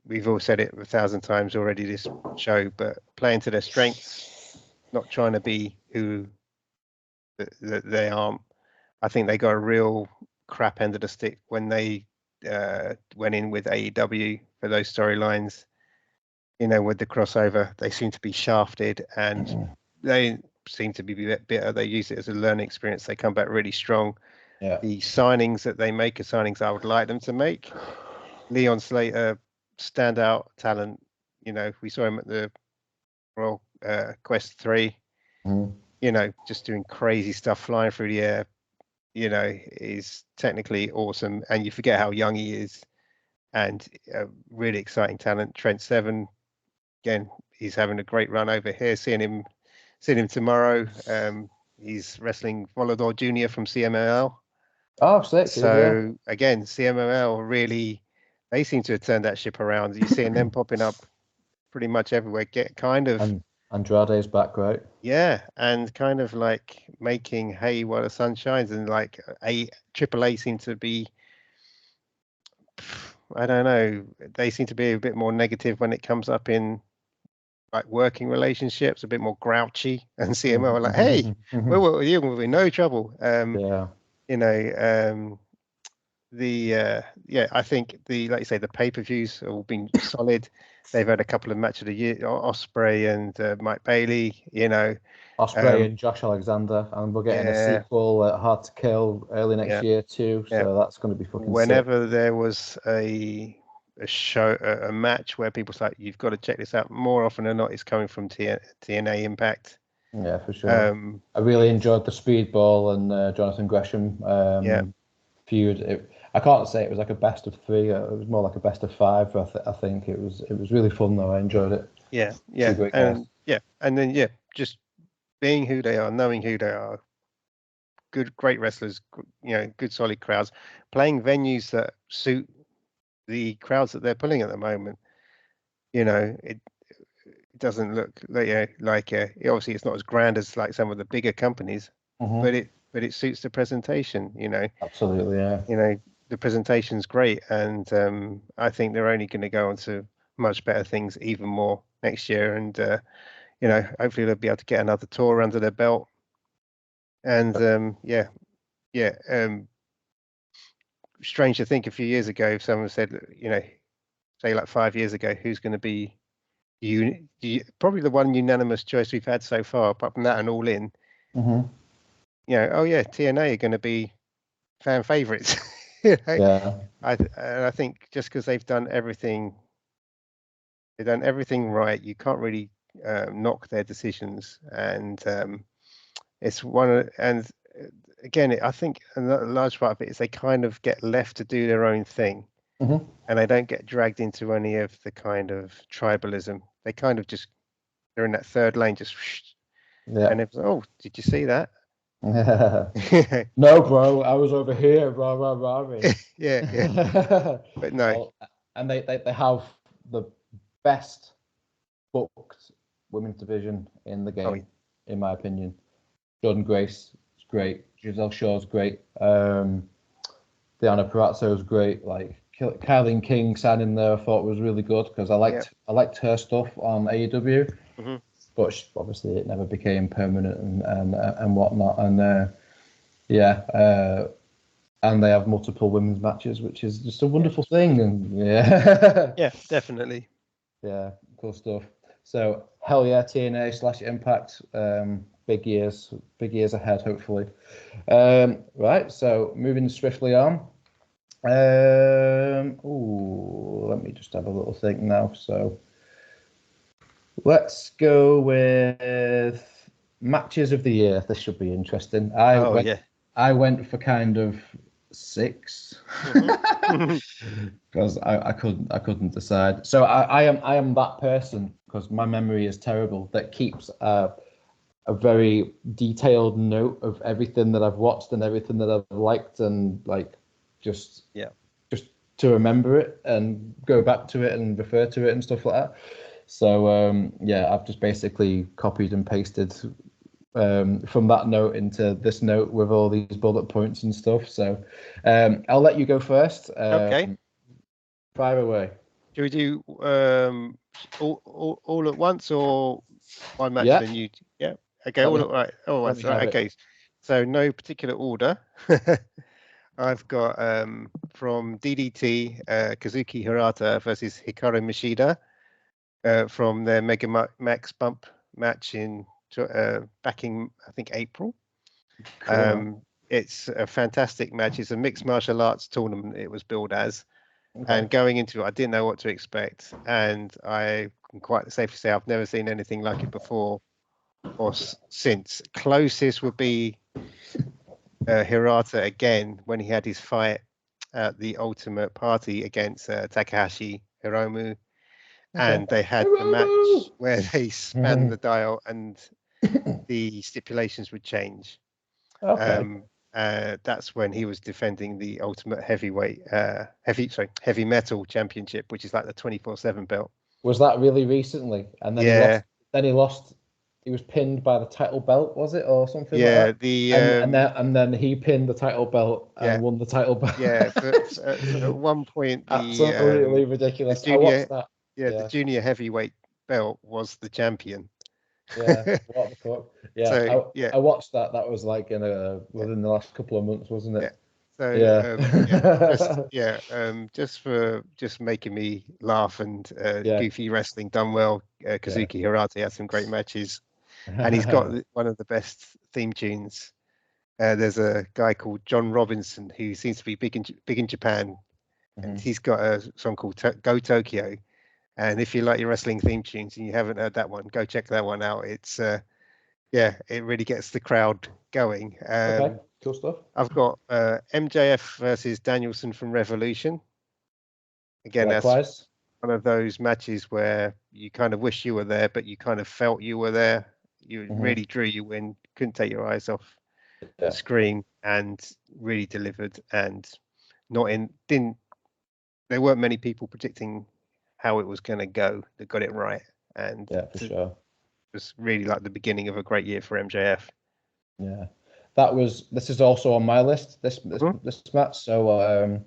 We've all said it 1,000 times already this show, but playing to their strengths, not trying to be who they aren't. I think they got a real crap end of the stick when they went in with AEW for those storylines. With the crossover, they seem to be shafted, and they seem to be bitter. They use it as a learning experience. They come back really strong. The signings that they make are signings I would like them to make. Leon Slater, standout talent. We saw him at the Royal Quest 3. Just doing crazy stuff, flying through the air. Is technically awesome, and you forget how young he is, and a really exciting talent. Trent Seven, again, he's having a great run over here. Seeing him tomorrow. He's wrestling Volador Jr. from CMLL. Oh, sick. So again, CMLL really, they seem to have turned that ship around. You're seeing them popping up pretty much everywhere. Get kind of. And Andrade's back, right? Yeah, and kind of like making hay while the sun shines, and like AAA seem to be, I don't know, they seem to be a bit more negative when it comes up in like working relationships, a bit more grouchy, and CMO are like, hey, we're in no trouble. I think like you say, the pay-per-views have all been solid. They've had a couple of match of the year, Ospreay and Mike Bailey. Ospreay and Josh Alexander, and we're getting a sequel at Hard to Kill early next year too. So that's going to be fucking. Whenever sick. There was a show, a match where people's like, you've got to check this out. More often than not, it's coming from TNA Impact. Yeah, for sure. I really enjoyed the Speedball and Jonathan Gresham feud. I can't say it was like a best of 3. It was more like a best of 5. I think it was really fun though. I enjoyed it. And then just being who they are, knowing who they are, great wrestlers, good solid crowds, playing venues that suit the crowds that they're pulling at the moment. It doesn't look like obviously it's not as grand as like some of the bigger companies, but it suits the presentation. Absolutely, yeah. The presentation's great, and I think they're only going to go on to much better things even more next year, and hopefully they'll be able to get another tour under their belt. And strange to think a few years ago, if someone said, say like 5 years ago, who's going to be probably the one unanimous choice we've had so far, apart from that and All In. TNA are going to be fan favorites. I think just because they've done everything right, you can't really knock their decisions, and it's and again, I think a large part of it is they kind of get left to do their own thing, and they don't get dragged into any of the kind of tribalism. They kind of just, they're in that third lane, just and it's, oh, did you see that? No, bro, I was over here, rah rah rah. But no, and they have the best booked women's division in the game, in my opinion. Jordan Grace great. Giselle Shaw's great. Diana Perazzo's great. Like Kylie King signing there, I thought was really good because I liked her stuff on AEW, but obviously it never became permanent and whatnot. And and they have multiple women's matches, which is just a wonderful thing. And yeah, definitely. Yeah, cool stuff. So hell yeah, TNA / Impact. Big years ahead, hopefully. Right, so moving swiftly on. Let me just have a little think now. So let's go with matches of the year. This should be interesting. I went for kind of 6 because I couldn't decide. So I am that person, because my memory is terrible, that keeps a very detailed note of everything that I've watched and everything that I've liked, and like just to remember it and go back to it and refer to it and stuff like that. So I've just basically copied and pasted from that note into this note with all these bullet points and stuff. So I'll let you go first. Okay. Fire away. Do we do all at once, or one match then you? Yeah. Okay. All at once. Right. Okay. So no particular order. I've got from DDT Kazuki Hirata versus Hikaru Mishida from their Mega Max Bump match in back in, I think, April. Cool. It's a fantastic match. It's a mixed martial arts tournament, it was billed as. Okay. And going into it, I didn't know what to expect. And I can quite safely say I've never seen anything like it before or since. Closest would be Hirata again when he had his fight at the Ultimate Party against Takahashi Hiromu. Okay. And they had the match where they spanned the dial and the stipulations would change. Okay. That's when he was defending the Ultimate Heavyweight Heavy Metal Championship, which is like the 24/7 belt. Was that really recently? And then he lost. He was pinned by the title belt, was it, or something like that? And then he pinned the title belt and won the title belt. Yeah, at one point, absolutely ridiculous. I watched that. The junior heavyweight belt was the champion. Yeah, what the fuck? Yeah, so, I watched that. That was like within the last couple of months, wasn't it? Yeah. So just making me laugh and goofy wrestling done well. Kazuki Hirata had some great matches, and he's got one of the best theme tunes. There's a guy called John Robinson who seems to be big in Japan, and he's got a song called Go Tokyo. And if you like your wrestling theme tunes and you haven't heard that one, go check that one out. It's it really gets the crowd going. Okay, cool stuff. I've got MJF versus Danielson from Revolution. Again, likewise. That's one of those matches where you kind of wish you were there, but you kind of felt you were there. You really drew you in, couldn't take your eyes off the screen, and really delivered. And there weren't many people predicting how it was going to go that got it right. And for sure. It was really like the beginning of a great year for MJF. Yeah. This is also on my list, this match. So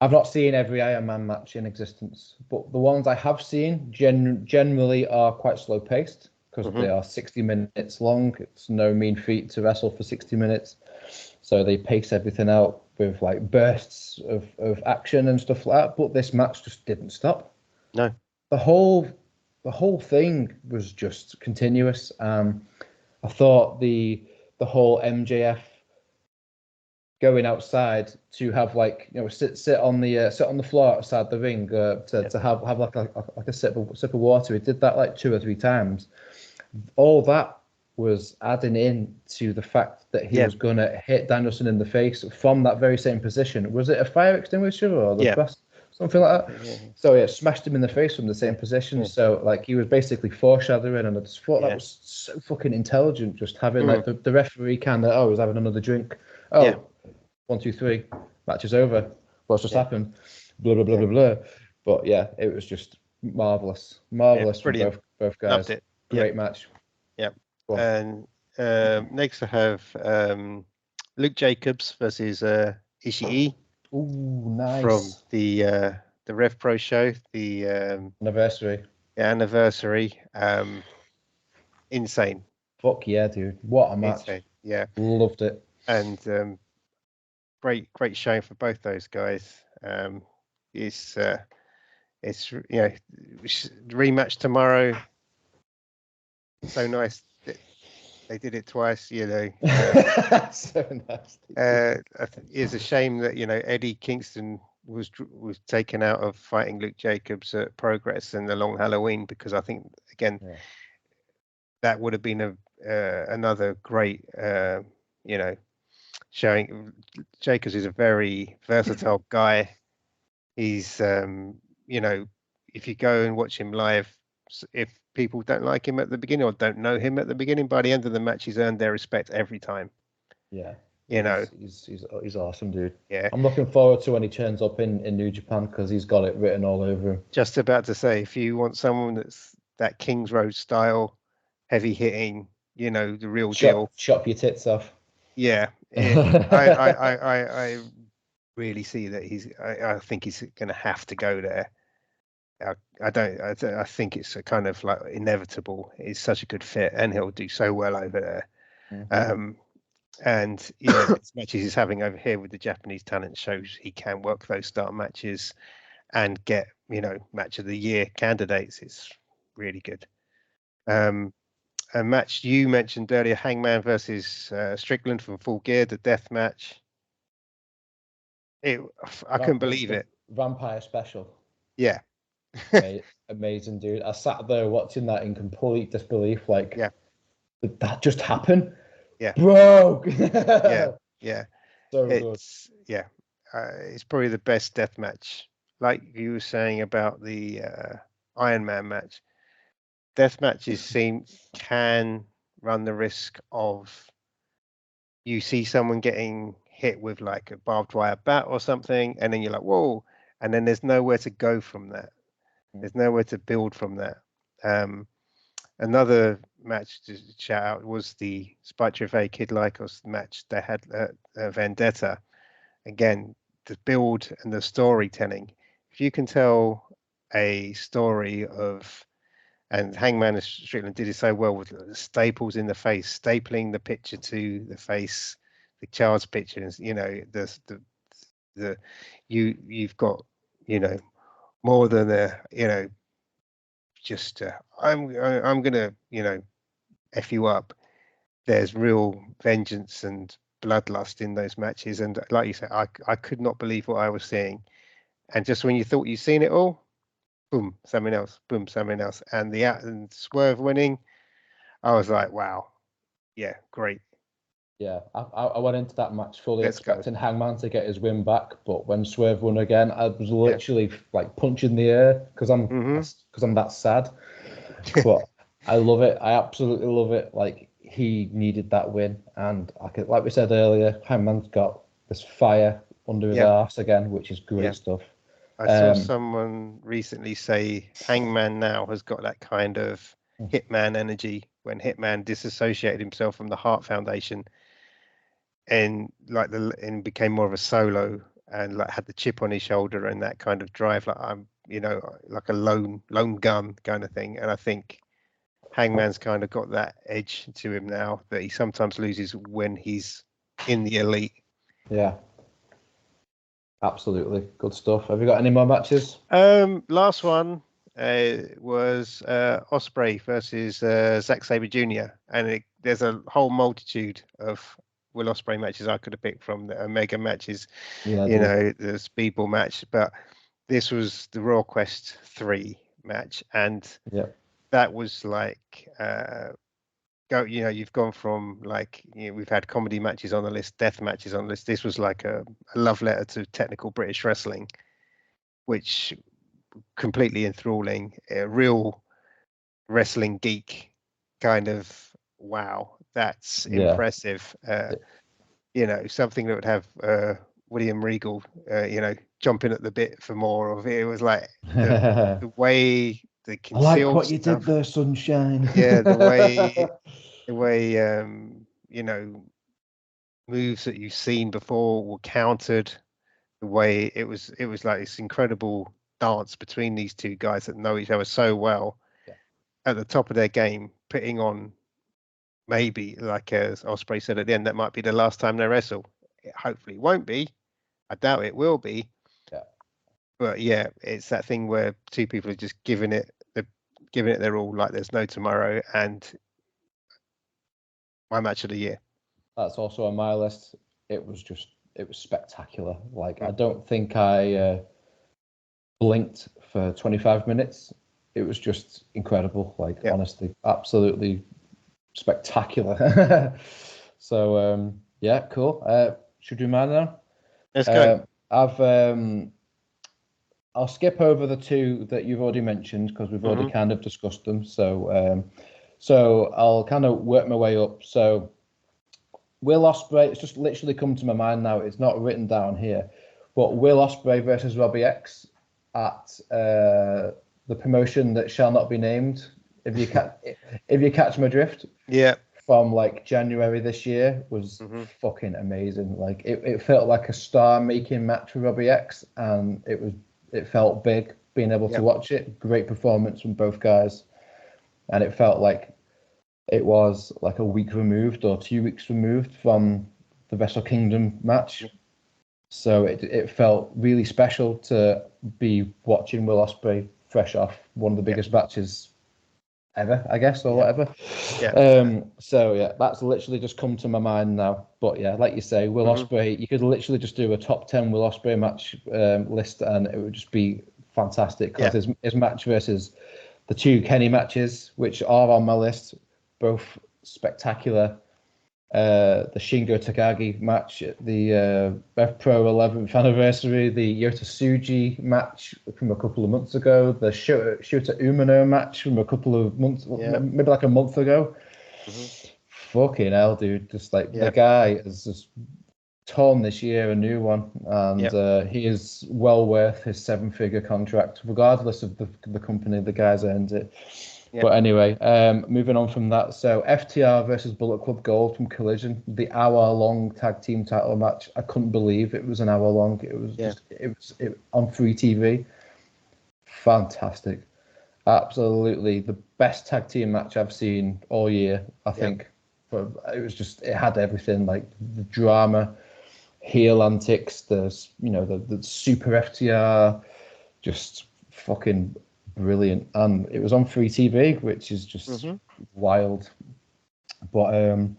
I've not seen every Iron Man match in existence, but the ones I have seen generally are quite slow paced, because they are 60 minutes long. It's no mean feat to wrestle for 60 minutes. So they pace everything out with like bursts of action and stuff like that. But this match just didn't stop. No. The whole thing was just continuous. I thought the whole MJF going outside to have sit on the floor outside the ring to have like a sip of water. He did that like 2 or 3 times. All that was adding in to the fact that he was going to hit Danielson in the face from that very same position. Was it a fire extinguisher or something like that? Yeah. So it smashed him in the face from the same position. Yeah. So like he was basically foreshadowing, and I just thought that was so fucking intelligent. Just having like the referee kind of he's having another drink. 1, 2, 3, match is over. What's just happened? Blah blah blah blah blah. But it was just marvelous from both guys. Loved it. Great match. Yep. And Next I have Luke Jacobs versus Ishii Ooh, from nice. the Rev Pro show, the Anniversary. anniversary. Insane, Fuck yeah, dude. What a match. insane. Yeah, Loved it. and great showing for both those guys. It's rematch tomorrow. So nice that they did it twice. So nice. It's a shame that Eddie Kingston was taken out of fighting Luke Jacobs at Progress and the Long Halloween, because I think again that would have been another great showing. Jacobs is a very versatile guy. He's if you go and watch him live, if people don't like him at the beginning or don't know him at the beginning, by the end of the match he's earned their respect every time. Yeah. He's awesome, dude. Yeah, I'm looking forward to when he turns up in New Japan, because he's got it written all over him. just about to say, if you want someone that's that Kings Road style, heavy hitting, the real deal. Chop your tits off. Yeah, I really see that I think he's going to have to go there. I think it's a kind of like inevitable. It's such a good fit, and he'll do so well over there. And these matches he's having over here with the Japanese talent shows he can work those start matches and get match of the year candidates. It's really good. A match you mentioned earlier, Hangman versus Strickland from Full Gear, the death match. I couldn't believe it. Vampire special. Yeah. Amazing, dude. I sat there watching that in complete disbelief. Like, yeah, did that just happen? Yeah, bro. yeah. So good. Yeah, it's probably the best death match. Like you were saying about the Iron Man match, death matches can run the risk of you see someone getting hit with like a barbed wire bat or something, and then you're like, whoa, and then there's nowhere to go from that. There's nowhere to build from that. Another match to shout out was the Spike Trivet Kid Lycos match they had at Vendetta. Again, the build and the storytelling. If you can tell a story of, and Hangman and Strickland did it so well with the staples in the face, stapling the picture to the face, the child's picture, and you've got more than just I'm gonna f you up. There's real vengeance and bloodlust in those matches, and like you said, I could not believe what I was seeing. And just when you thought you'd seen it all, boom, something else, boom, something else, and Swerve winning, I was like, wow, yeah, great. Yeah, I went into that match fully expecting Hangman to get his win back, but when Swerve won again, I was literally like punching the air because I'm that sad. But I love it. I absolutely love it. Like, he needed that win, and like we said earlier, Hangman's got this fire under his arse again, which is great stuff. I saw someone recently say Hangman now has got that kind of Hitman energy when Hitman disassociated himself from the Heart Foundation and became more of a solo and like had the chip on his shoulder and that kind of drive, like I'm like a lone gun kind of thing. And I think Hangman's kind of got that edge to him now that he sometimes loses when he's in the elite. Yeah, absolutely good stuff. Have you got any more matches? Last one was Ospreay versus Zack Sabre Jr. and there's a whole multitude of Will Ospreay matches I could have picked from the Omega matches, the Speedball match, but this was the Royal Quest 3 match, and that was like you've gone from like we've had comedy matches on the list, death matches on the list. This was like a love letter to technical British wrestling, which completely enthralling, a real wrestling geek kind of wow, that's impressive. Something that would have William Regal jumping at the bit for more of it. It was like the way they concealed I like what you did there, sunshine. Yeah, the way the way moves that you've seen before were countered. The way it was like this incredible dance between these two guys that know each other so well, Yeah. at the top of their game, putting on, maybe, like as Osprey said at the end, that might be the last time they wrestle. It hopefully won't be. I doubt it will be. Yeah. But yeah, it's that thing where two people are just giving it their all, like there's no tomorrow. And my match of the year. That's also on my list. It was spectacular. Like, I Mm. don't think I blinked for 25 minutes. It was just incredible. Like, Yep. honestly, absolutely spectacular. So, yeah, cool. Should we do mine now? Let's go. I'll skip over the two that you've already mentioned because we've already kind of discussed them. So I'll kind of work my way up. So Will Ospreay, it's just literally come to my mind now. It's not written down here, but Will Ospreay versus Robbie X at the promotion that shall not be named. If you catch my drift, Yeah. From like January this year was fucking amazing. Like it felt like a star-making match for Robbie X, and it felt big being able to watch it. Great performance from both guys, and it felt like it was like a week removed or 2 weeks removed from the Wrestle Kingdom match. So it felt really special to be watching Will Ospreay fresh off one of the biggest matches ever, I guess, or whatever. So yeah, that's literally just come to my mind now. But yeah, like you say, Will Ospreay, you could literally just do a top 10 Will Ospreay match list, and it would just be fantastic because his match versus the two Kenny matches, which are on my list, both spectacular. The Shingo Takagi match at the Rev Pro 11th anniversary, the Yota Tsuji match from a couple of months ago, the Shota Umino match from a couple of months, maybe like a month ago. Fucking hell, dude! Just like the guy has just torn this year a new one, and he is well worth his 7-figure contract, regardless of the company the guy's earned it. But anyway, moving on from that. So FTR versus Bullet Club Gold from Collision, the hour-long tag team title match. I couldn't believe it was an hour long. It was it on free TV. Fantastic. Absolutely the best tag team match I've seen all year, I think. But it had everything, like the drama, heel antics, the super FTR, just fucking brilliant. And it was on free TV, which is just wild. But and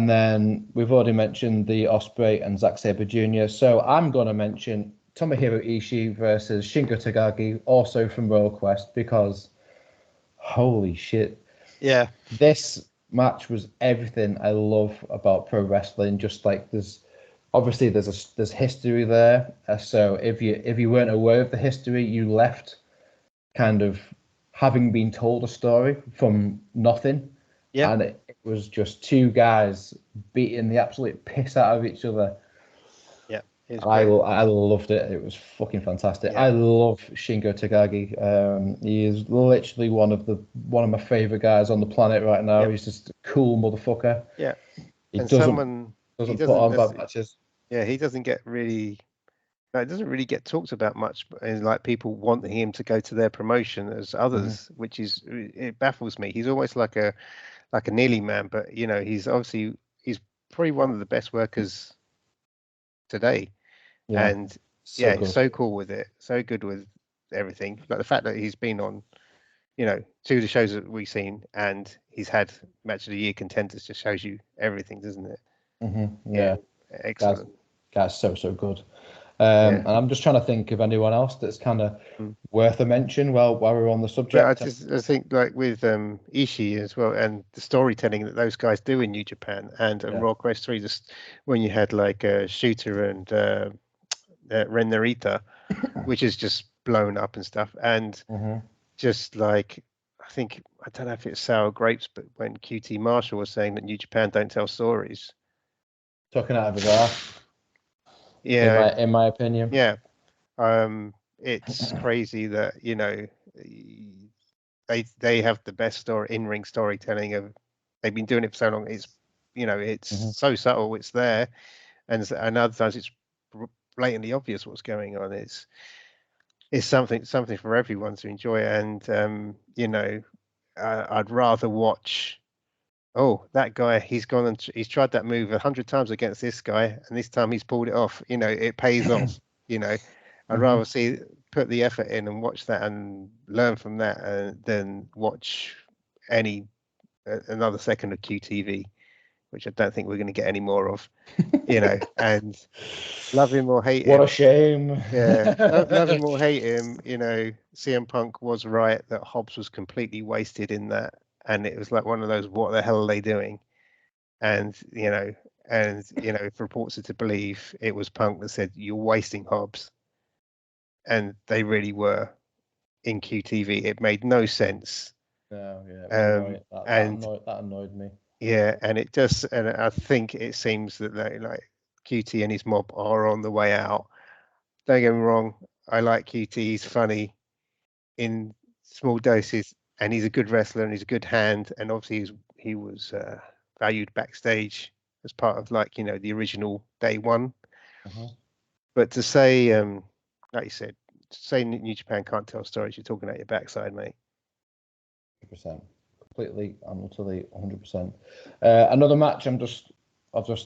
then we've already mentioned the Ospreay and Zack Sabre Jr. So I'm going to mention Tomohiro Ishii versus Shingo Takagi, also from Royal Quest, because holy shit. Yeah. This match was everything I love about pro wrestling. Just like there's history there. So if you weren't aware of the history, you left kind of having been told a story from nothing. Yeah. And it was just two guys beating the absolute piss out of each other. Yeah. I loved it. It was fucking fantastic. I love Shingo Takagi. He is literally one of my favorite guys on the planet right now. He's just a cool motherfucker. Yeah. He And doesn't put on bad matches. Yeah, he doesn't get really. No, it doesn't really get talked about much, and like people wanting him to go to their promotion as others, which is, it baffles me. He's almost like a Neely man, but he's probably one of the best workers today. Yeah, And he's so cool with it, so good with everything. Like the fact that he's been on, two of the shows that we've seen, and he's had match of the year contenders, just shows you everything, doesn't it? Yeah, excellent. Guy's so good. And I'm just trying to think of anyone else that's kind of worth a mention while we're on the subject. But I think like with Ishii as well, and the storytelling that those guys do in New Japan and Raw Quest 3, just when you had like Shooter and Ren Narita, which is just blown up and stuff, and just like, I don't know if it's sour grapes, but when QT Marshall was saying that New Japan don't tell stories, talking out of his ass. Yeah, in my opinion. Yeah, it's crazy that they have the best in-ring storytelling of they've been doing it for so long. It's it's Mhm. so subtle. It's there, and other times it's blatantly obvious what's going on. It's something for everyone to enjoy, and I'd rather watch. Oh, that guy, he's gone and he's tried that move 100 times against this guy, and this time he's pulled it off. It pays off. I'd rather put the effort in and watch that and learn from that than watch another second of QTV, which I don't think we're going to get any more of. And love him or hate him. What a shame. Yeah, love him or hate him, CM Punk was right that Hobbs was completely wasted in that, and it was like one of those, what the hell are they doing? And if reports are to believe, it was Punk that said, "You're wasting Hobbs," and they really were in QTV. It made no sense. No, yeah, it was annoying. That annoyed me. Yeah, and I think it seems that like QT and his mob are on the way out. Don't get me wrong, I like QT. He's funny in small doses, and he's a good wrestler, and he's a good hand, and obviously he was valued backstage as part of the original day one. But to say, like you said, to say New Japan can't tell stories, you're talking out your backside, mate. 100%, completely and utterly 100%. Another match I've just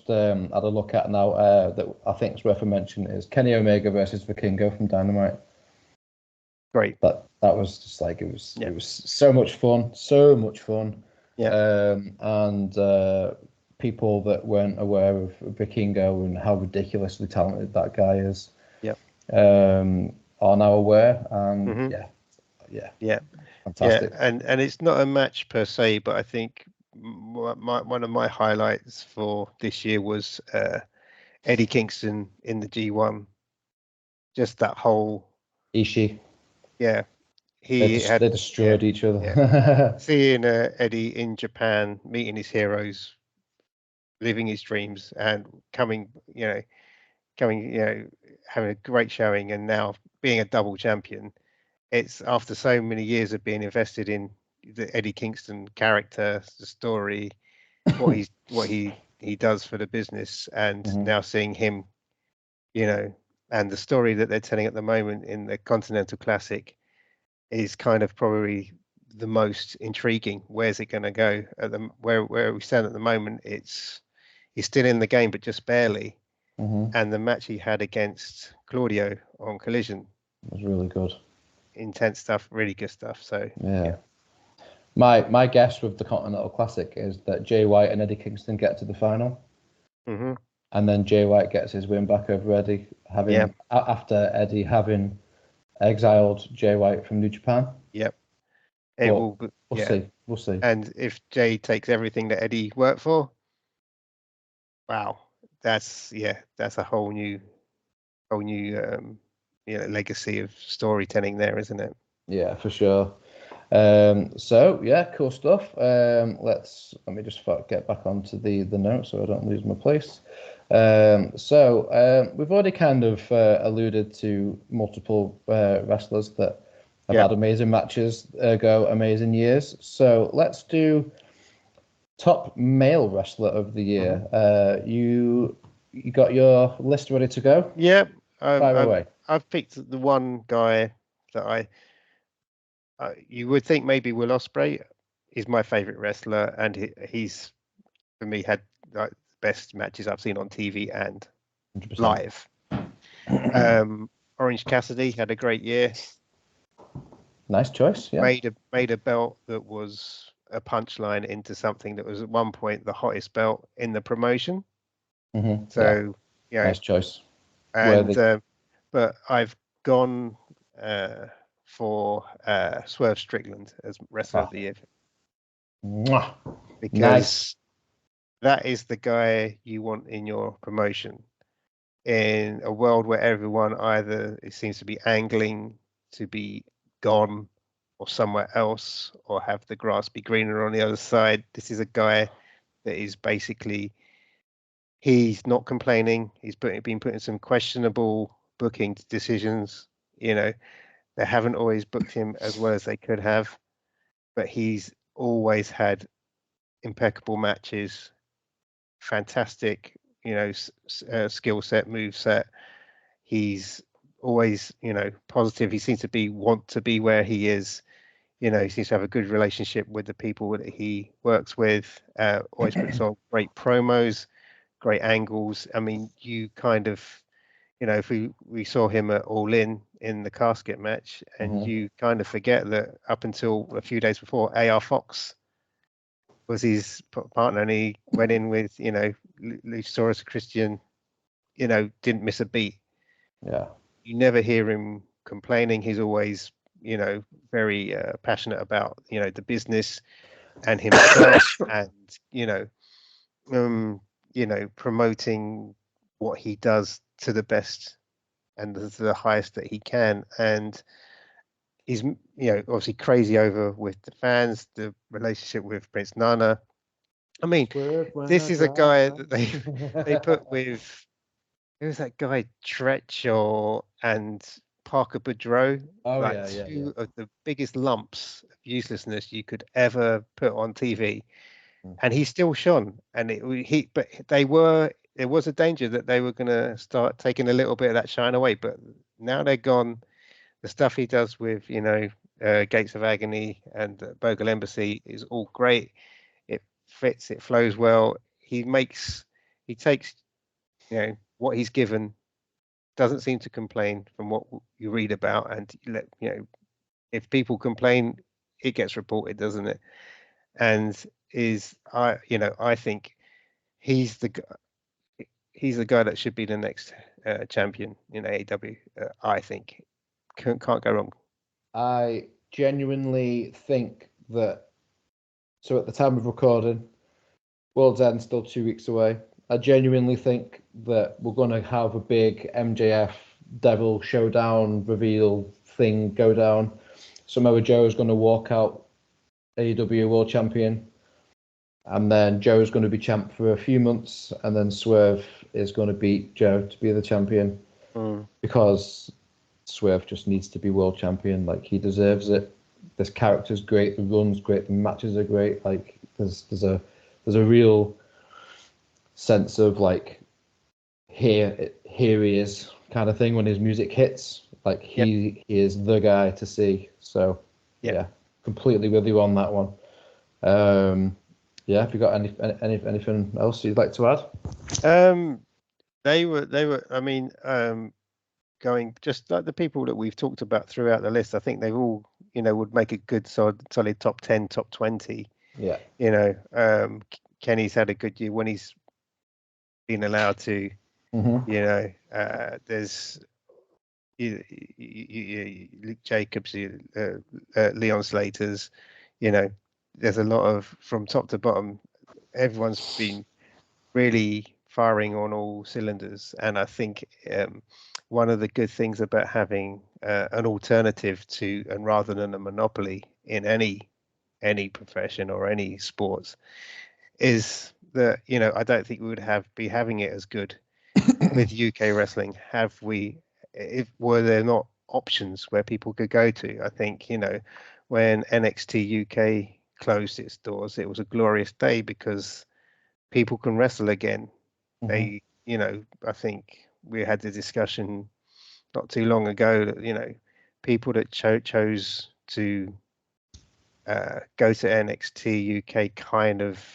had a look at now that I think is worth a mention is Kenny Omega versus Vikingo from Dynamite. Great. That was just like it was so much fun. Yeah. And people that weren't aware of Vikingo and how ridiculously talented that guy is, are now aware. And yeah, fantastic. Yeah, and it's not a match per se, but I think one of my highlights for this year was Eddie Kingston in the G1. Just that whole Ishii. Yeah, they destroyed each other. Yeah. Seeing Eddie in Japan, meeting his heroes, living his dreams, and coming, having a great showing, and now being a double champion. It's after so many years of being invested in the Eddie Kingston character, the story, what he does for the business, and now seeing him, and the story that they're telling at the moment in the Continental Classic is kind of probably the most intriguing. Where's it going to go? Where we stand at the moment, he's still in the game, but just barely. And the match he had against Claudio on Collision was really good. Intense stuff, really good stuff. So yeah. My guess with the Continental Classic is that Jay White and Eddie Kingston get to the final, and then Jay White gets his win back over Eddie, after Eddie having exiled Jay White from New Japan. Yep. We'll see. And if Jay takes everything that Eddie worked for, wow, that's a whole new legacy of storytelling there, isn't it? Yeah, for sure. So yeah, cool stuff. Let me just get back onto the notes so I don't lose my place. So we've already kind of alluded to multiple wrestlers that have had amazing matches, ergo amazing years. So let's do top male wrestler of the year. You got your list ready to go? Yeah. Fire away. I've picked the one guy that you would think maybe Will Ospreay is my favorite wrestler, and he's for me had like the best matches I've seen on TV and 100%. live. Orange Cassidy had a great year. Nice choice. Yeah. Made a belt that was a punchline into something that was at one point the hottest belt in the promotion. So nice choice. And but I've gone for Swerve Strickland as wrestler of the year. Mwah. Because that is the guy you want in your promotion. In a world where everyone either it seems to be angling to be gone or somewhere else or have the grass be greener on the other side, this is a guy that is basically, he's not complaining. He's been put in some questionable booking decisions. They haven't always booked him as well as they could have, but he's always had impeccable matches, fantastic, skill set, move set. He's always, positive. He seems to want to be where he is. He seems to have a good relationship with the people that he works with. Always puts on great promos, great angles. I mean, you kind of, if we saw him at All In the casket match, and you kind of forget that up until a few days before, AR Fox was his partner, and he went in with, Luchasaurus Christian, didn't miss a beat. Yeah. You never hear him complaining. He's always, very passionate about, the business and himself, and, promoting what he does to the best and to the highest that he can. And he's, obviously crazy over with the fans, the relationship with Prince Nana. I mean, this is a guy that they put with, who's that guy, Tretch and Parker Boudreaux? Oh, Like yeah. two of the biggest lumps of uselessness you could ever put on TV. And he still shone. And but there was a danger that they were going to start taking a little bit of that shine away. But now they're gone. The stuff he does with, Gates of Agony and Bogle Embassy is all great. It fits, it flows well. He takes, what he's given, doesn't seem to complain from what you read about. And, if people complain, it gets reported, doesn't it? And I think he's the guy that should be the next champion in AEW. I think can't go wrong. I genuinely think that. So at the time of recording, World's End still 2 weeks away. I genuinely think that we're going to have a big MJF Devil Showdown reveal thing go down. Samoa Joe is going to walk out AEW World Champion, and then Joe's going to be champ for a few months, and then Swerve is going to beat Joe to be the champion because Swerve just needs to be world champion. Like, he deserves it. This character's great, the run's great, the matches are great. Like, there's a real sense of like, here he is kind of thing when his music hits. Like, he is the guy to see. So yeah, completely with you on that one. Have you got anything else you'd like to add? They were. I mean, going just like the people that we've talked about throughout the list. I think they've all, would make a good solid top 10, top 20. Yeah. Kenny's had a good year when he's been allowed to. There's Luke Jacobs, Leon Slater's. There's a lot of, from top to bottom. Everyone's been really firing on all cylinders, and I think one of the good things about having an alternative to, and rather than a monopoly in any profession or any sports, is that I don't think we would be having it as good with UK wrestling were there not options where people could go to. I think when NXT UK closed its doors, it was a glorious day because people can wrestle again. They, I think we had the discussion not too long ago that, people that chose to go to NXT UK, kind of,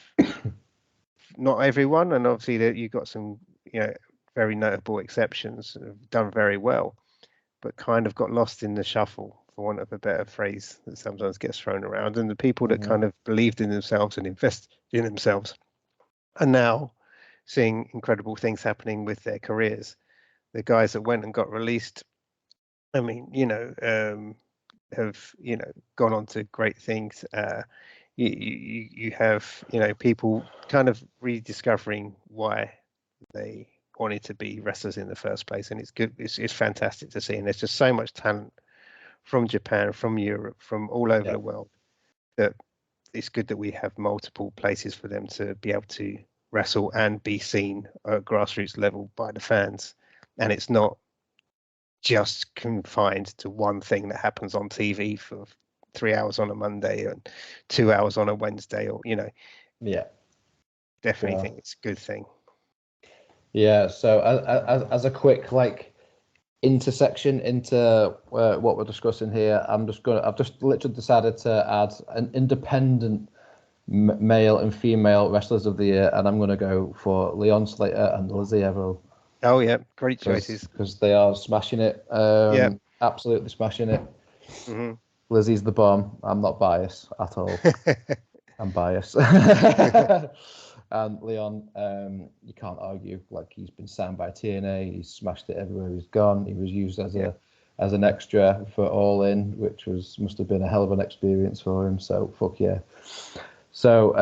not everyone, and obviously that you've got some, very notable exceptions that have done very well, but kind of got lost in the shuffle, for want of a better phrase that sometimes gets thrown around. And the people that kind of believed in themselves and invested in themselves are now seeing incredible things happening with their careers. The guys that went and got released, I mean, have gone on to great things. You have people kind of rediscovering why they wanted to be wrestlers in the first place, and it's good. It's fantastic to see, and there's just so much talent from Japan, from Europe, from all over the world, that it's good that we have multiple places for them to be able to wrestle and be seen at grassroots level by the fans. And it's not just confined to one thing that happens on TV for 3 hours on a Monday and 2 hours on a Wednesday, or Yeah. Definitely Yeah. think it's a good thing. Yeah. So as a quick like intersection into what we're discussing here, I've just literally decided to add an independent male and female wrestlers of the year, and I'm gonna go for Leon Slater and Lizzie Evo. Oh yeah, great choices. Because they are smashing it. Yeah. Absolutely smashing it. Mm-hmm. Lizzie's the bomb. I'm not biased at all. I'm biased. And Leon, you can't argue. Like, he's been signed by TNA. He's smashed it everywhere he's gone. He was used as as an extra for All In, which must have been a hell of an experience for him. So fuck yeah. So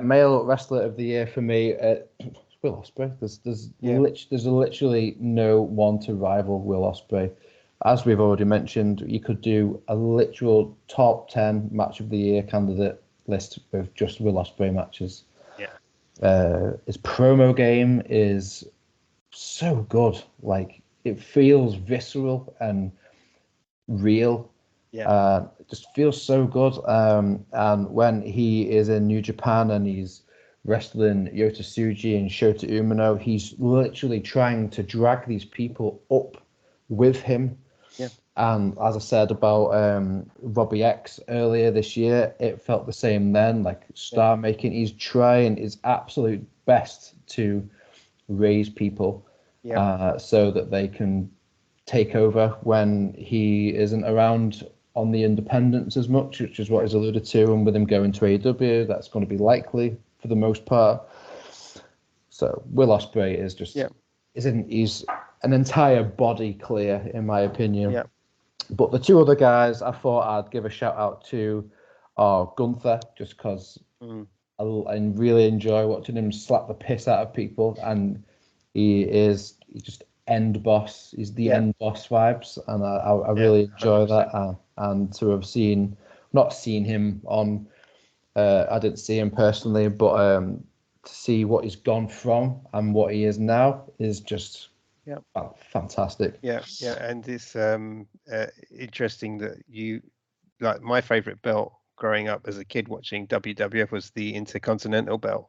male wrestler of the year for me, Will Ospreay. There's literally no one to rival Will Ospreay. As we've already mentioned, you could do a literal top 10 match of the year candidate list of just Will Ospreay matches. Yeah. His promo game is so good. Like, it feels visceral and real. Yeah. It just feels so good. And when he is in New Japan and he's wrestling Yota Tsuji and Shota Umino, he's literally trying to drag these people up with him. Yeah. And as I said about Robbie X earlier this year, it felt the same then. Like, star making, he's trying his absolute best to raise people so that they can take over when he isn't around on the independents as much, which is what he's alluded to. And with him going to AEW, that's going to be likely for the most part. So Will Ospreay is just he's an entire body clear, in my opinion. Yeah. But the two other guys I thought I'd give a shout out to are Gunther, just because I really enjoy watching him slap the piss out of people, and he's just end boss. He's the end boss vibes, and I really enjoy 100%. That. And to have not seen him on, I didn't see him personally, but to see what he's gone from and what he is now is just fantastic. Yeah, and it's interesting that you like my favorite belt growing up as a kid watching WWF was the Intercontinental belt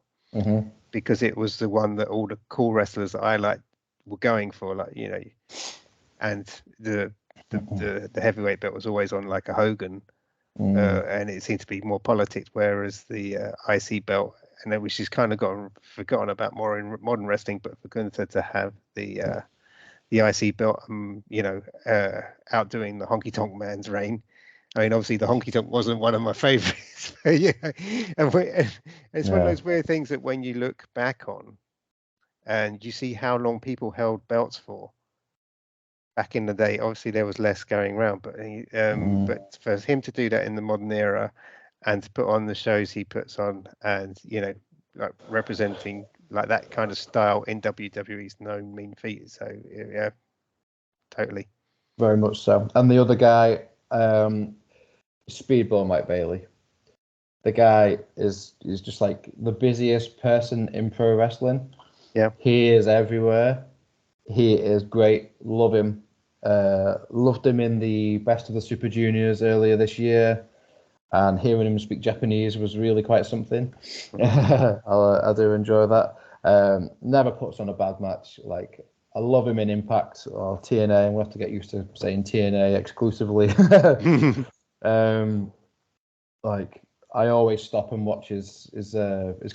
because it was the one that all the cool wrestlers that I liked were going for, like, you know, and the heavyweight belt was always on like a Hogan, and it seemed to be more politics, whereas the IC belt, and then which is kind of gotten forgotten about more in modern wrestling, but for Gunther to have the IC belt, outdoing the Honky Tonk Man's reign. I mean, obviously the Honky Tonk wasn't one of my favorites, but and it's one of those weird things that when you look back on and you see how long people held belts for back in the day, obviously there was less going around, but but for him to do that in the modern era and to put on the shows he puts on, and like representing like that kind of style in WWE is no mean feat. So yeah, totally. Very much so. And the other guy, Speedball Mike Bailey. The guy is just like the busiest person in pro wrestling. Yeah. He is everywhere. He is great. Love him. Loved him in the Best of the Super Juniors earlier this year. And hearing him speak Japanese was really quite something. I do enjoy that. Never puts on a bad match. Like, I love him in Impact or TNA. We'll have to get used to saying TNA exclusively. Like, I always stop and watch his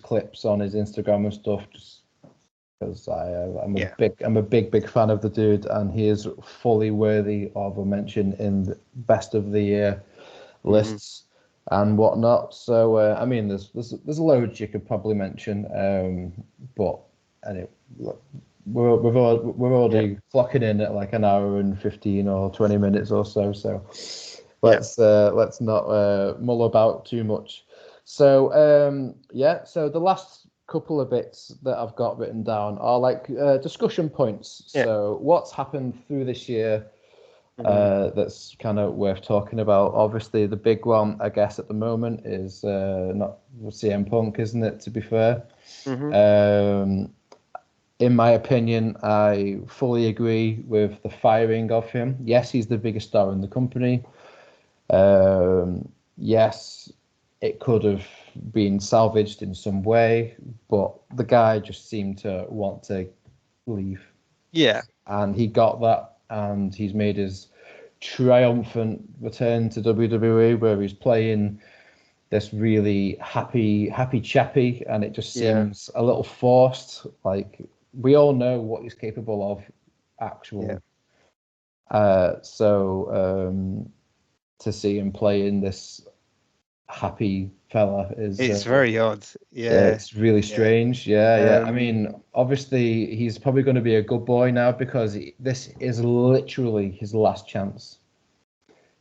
clips on his Instagram and stuff, just because I'm a big fan of the dude, and he is fully worthy of a mention in the Best of the Year lists and whatnot. So I mean, there's loads you could probably mention, but anyway, we're already clocking in at like an hour and 15 or 20 minutes or so. So let's not mull about too much. So so the last couple of bits that I've got written down are like discussion points. So what's happened through this year that's kind of worth talking about. Obviously, the big one, I guess, at the moment is not CM Punk, isn't it? To be fair, in my opinion, I fully agree with the firing of him. Yes, he's the biggest star in the company. Yes, it could have been salvaged in some way, but the guy just seemed to want to leave. Yeah. And he got that, and he's made his triumphant return to WWE, where he's playing this really happy chappy, and it just seems a little forced. Like, we all know what he's capable of, actually. So to see him playing this happy fella It's very odd. it's really strange. Yeah. I mean, obviously he's probably going to be a good boy now, because this is literally his last chance.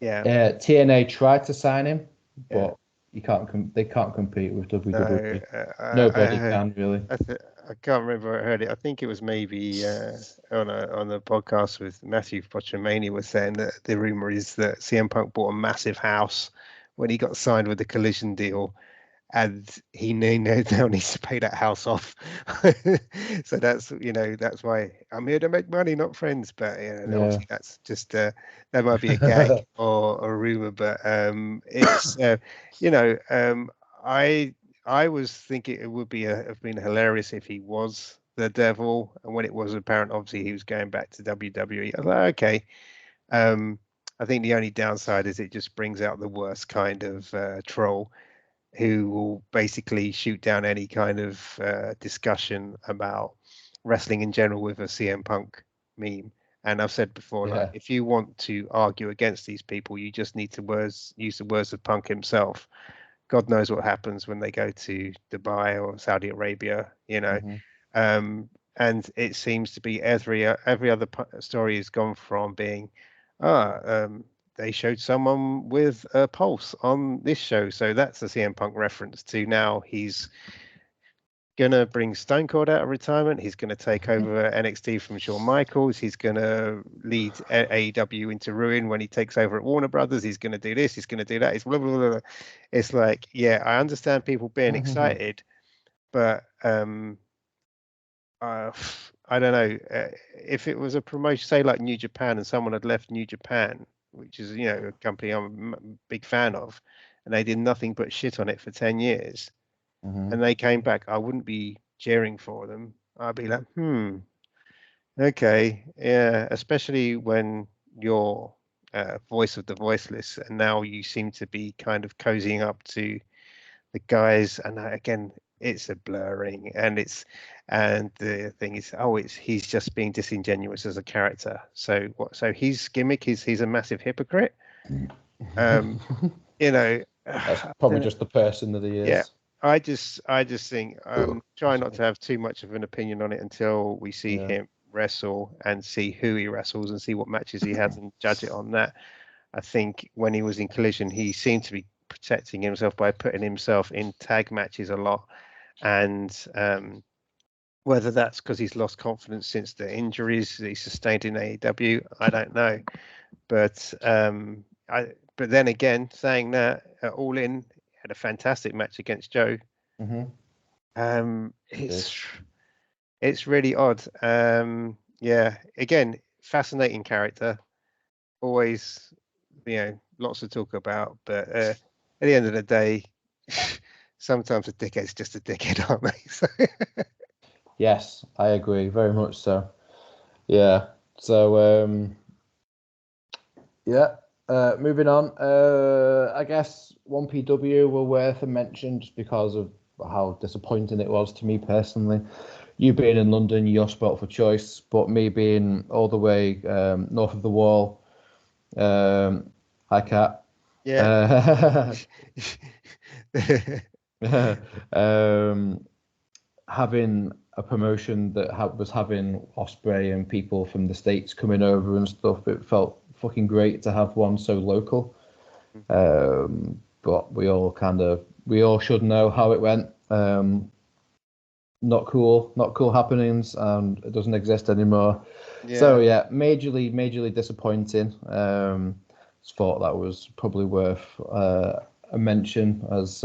TNA tried to sign him, but you can't. They can't compete with WWE. Nobody can, really. I can't remember. I heard it. I think it was maybe on a podcast with Matthew Pochemani was saying that the rumor is that CM Punk bought a massive house when he got signed with the Collision deal, and he now needs to pay that house off. So that's why I'm here to make money, not friends. But obviously that's just that might be a gag or a rumor. But it's I was thinking it would have been hilarious if he was the devil, and when it was apparent, obviously he was going back to WWE. I was like, okay. I think the only downside is it just brings out the worst kind of troll, who will basically shoot down any kind of discussion about wrestling in general with a CM Punk meme. And I've said before, like, if you want to argue against these people, you just need to use the words of Punk himself. God knows what happens when they go to Dubai or Saudi Arabia, and it seems to be every other story has gone from being, they showed someone with a pulse on this show, so that's a CM Punk reference, to now he's gonna bring Stone Cold out of retirement. He's gonna take over NXT from Shawn Michaels. He's gonna lead AEW into ruin when he takes over at Warner Brothers. He's gonna do this. He's gonna do that. It's blah, blah, blah, blah. It's like, yeah, I understand people being excited, but I don't know, if it was a promotion, say like New Japan, and someone had left New Japan, which is a company I'm a big fan of, and they did nothing but shit on it for 10 years, and they came back, I wouldn't be cheering for them. I'd be like, okay, yeah, especially when you're voice of the voiceless, and now you seem to be kind of cozying up to the guys, and again, it's a blurring, and the thing is, he's just being disingenuous as a character. So what? So his gimmick is he's a massive hypocrite. That's probably just the person that he is. Yeah, I just think try not to have too much of an opinion on it until we see him wrestle and see who he wrestles and see what matches he has and judge it on that. I think when he was in Collision, he seemed to be protecting himself by putting himself in tag matches a lot, and whether that's because he's lost confidence since the injuries that he sustained in AEW, I don't know. But but then again, saying that, All In had a fantastic match against Joe. It's really odd. Again, fascinating character. Always, lots to talk about. But at the end of the day, sometimes a dickhead's just a dickhead, aren't they? So yes, I agree, very much so. Yeah. So moving on. I guess 1PW were worth a mention just because of how disappointing it was to me personally. You being in London, your spot for choice, but me being all the way north of the wall. Hi, Kat. Yeah. Having a promotion that was having Osprey and people from the States coming over and stuff, it felt fucking great to have one so local. But we all should know how it went. Not cool happenings, and it doesn't exist anymore. So yeah, majorly disappointing. Just thought that was probably worth a mention as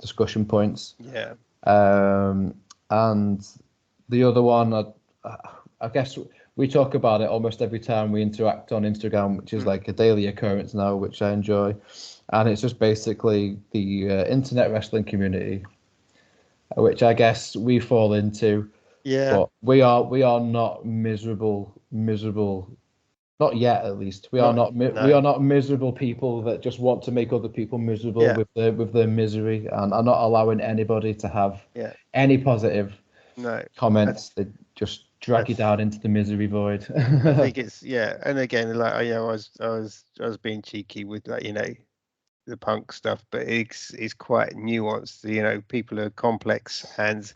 discussion points. Yeah. And the other one, I guess we talk about it almost every time we interact on Instagram, which is like a daily occurrence now, which I enjoy. and it's just basically the internet wrestling community, which I guess we fall into. Yeah. But we are not miserable. Not yet, at least. We are Not not we no. are not miserable people that just want to make other people miserable Yeah. with their misery, and are not allowing anybody to have Yeah. any positive No. comments that just I, drag you down into the misery void. I think it's and again, like I was being cheeky with, like, the punk stuff, but it's quite nuanced. People are complex, and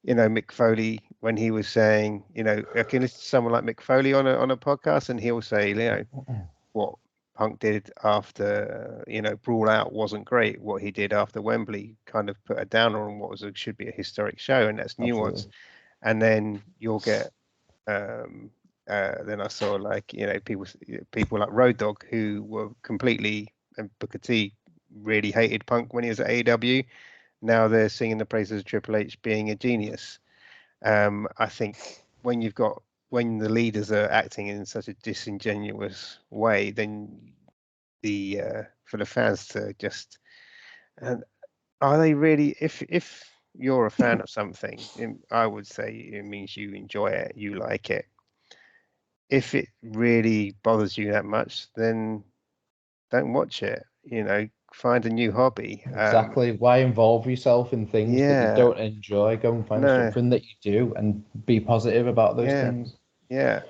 Mick Foley, when he was saying, I can listen to someone like Mick Foley on a podcast, and he'll say, what Punk did after Brawl Out wasn't great. What he did after Wembley kind of put a downer on what should be a historic show, and that's nuanced. Absolutely. And then you'll get then I saw, like, people like Road Dogg, who were completely, and Booker T really hated Punk when he was at AEW. Now they're singing the praises of Triple H being a genius. I think when the leaders are acting in such a disingenuous way, then for the fans to just, and are they really, if you're a fan of something, I would say it means you enjoy it, you like it. If it really bothers you that much, then don't watch it. Find a new hobby. Exactly. Why involve yourself in things that you Yeah. don't enjoy? Go and find No. something that you do and be positive about those Yeah. things. Yeah.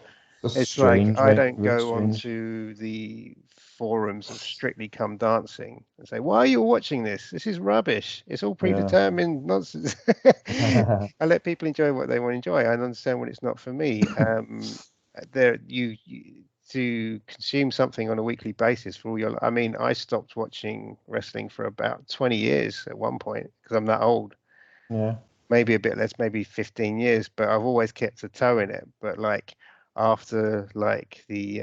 Just It's like strange, I right? don't Really go strange. onto the forums of Strictly Come Dancing and say, "Why are you watching this? This is rubbish. It's all Yeah. predetermined nonsense." I let people enjoy what they want to enjoy. I understand when it's not for me. There, to consume something on a weekly basis for all your. I mean, I stopped watching wrestling for about 20 years at one point because I'm that old. Yeah. Maybe a bit less, maybe 15 years, but I've always kept a toe in it. But, like, after, like, the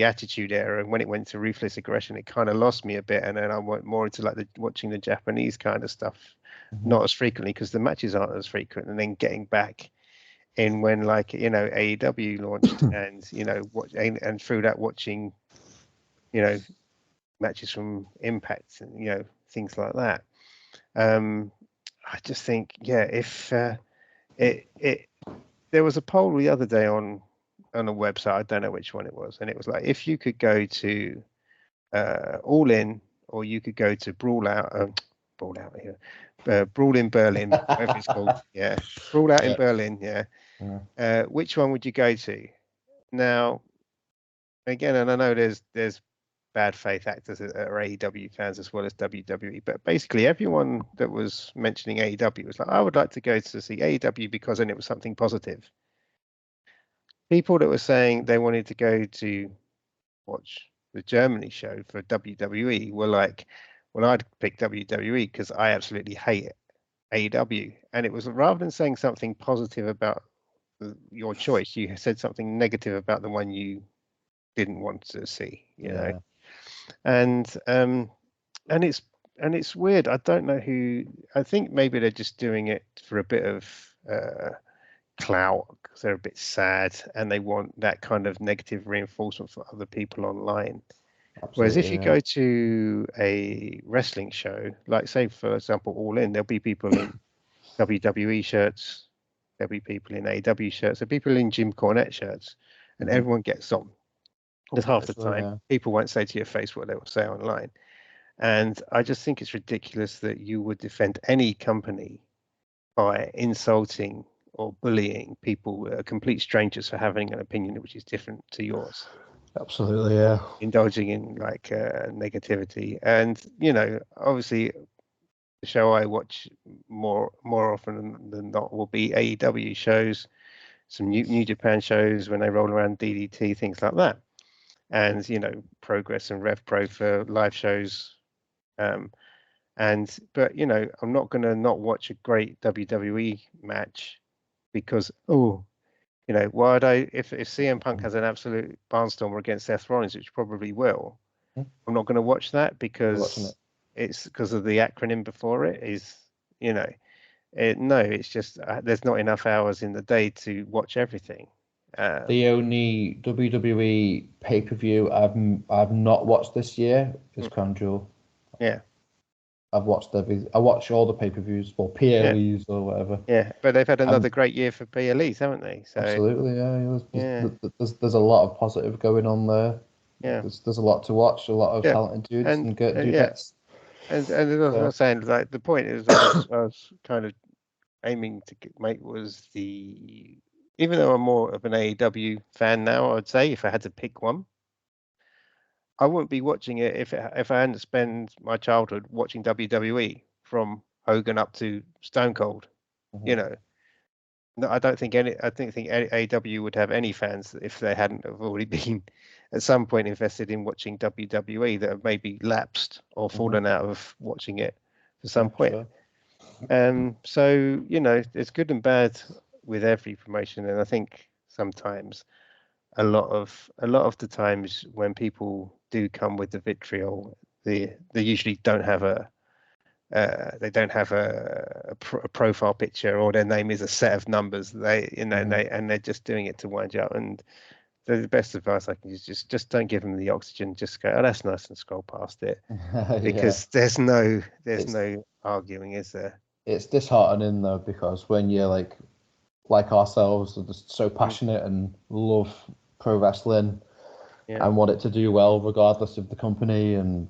Attitude Era, and when it went to Ruthless Aggression, it kind of lost me a bit, and then I went more into, like, watching the Japanese kind of stuff, Mhm. not as frequently because the matches aren't as frequent, and then getting back in when, like, AEW launched, and and through that watching you know matches from Impact, and things like that. I just think, yeah, if it there was a poll the other day on a website, I don't know which one it was, and it was like, if you could go to All In, or you could go to Brawl Out, Brawl Out here, Brawl in Berlin, whatever it's called, yeah, Brawl Out in Yeah. Berlin, yeah. Yeah. Which one would you go to? Now, again, and I know there's bad faith actors that are AEW fans as well as WWE, but basically everyone that was mentioning AEW was like, I would like to go to see AEW because then it was something positive. People that were saying they wanted to go to watch the Germany show for WWE were like, well, I'd pick WWE because I absolutely hate AEW. And it was, rather than saying something positive about your choice, you said something negative about the one you didn't want to see, Yeah. and and it's weird. I don't know who. I think maybe they're just doing it for a bit of clout because they're a bit sad and they want that kind of negative reinforcement for other people online. Whereas if Absolutely. you Yeah. go to a wrestling show, like, say, for example, All In, there'll be people in WWE shirts, there'll be people in AEW shirts, there'll be people in Jim Cornette shirts, and Mhm. everyone gets on. Because half the Literally, time, yeah. people won't say to your face what they will say online. And I just think it's ridiculous that you would defend any company by insulting or bullying people, complete strangers, for having an opinion which is different to yours, Absolutely, yeah. or indulging in, like, negativity. And obviously, the show I watch more often than not will be AEW shows, some New Japan shows when they roll around, DDT, things like that, and Progress and Rev Pro for live shows. But I'm not going to not watch a great WWE match because, why would I, if CM Punk has an absolute barnstormer against Seth Rollins, which probably will, Hmm. I'm not going to watch that You're watching because it. it's because of the acronym before it is, you know, no, it's just there's not enough hours in the day to watch everything. The only WWE pay-per-view I've not watched this year is Crown Jewel. Yeah. I watch all the pay-per-views or Yeah. PLEs or whatever. Yeah, but they've had another great year for PLEs, haven't they? So Absolutely, yeah. yeah, There's a lot of positive going on there. yeah, There's a lot to watch, a lot of yeah, talented dudes and and yeah, dudettes. and as I So, was saying, like the point is, I was kind of aiming to make was even though I'm more of an AEW fan now, I'd say if I had to pick one, I wouldn't be watching it if I hadn't spent my childhood watching WWE from Hogan up to Stone Cold. You know, no, I don't think any. I don't think AEW would have any fans if they hadn't have already been at some point invested in watching WWE that have maybe lapsed or fallen out of watching it for some point. sure. So it's good and bad with every promotion, and I think sometimes a lot of the times when people do come with the vitriol, they usually don't have a profile picture, or their name is a set of numbers. And they're just doing it to wind you up. And the best advice I can use is just don't give them the oxygen. Just go, oh, that's nice, and scroll past it, Yeah. because there's no It's arguing, is there? it's disheartening though, because when you're like ourselves are just so Mm, passionate and love pro wrestling yeah, and want it to do well regardless of the company, and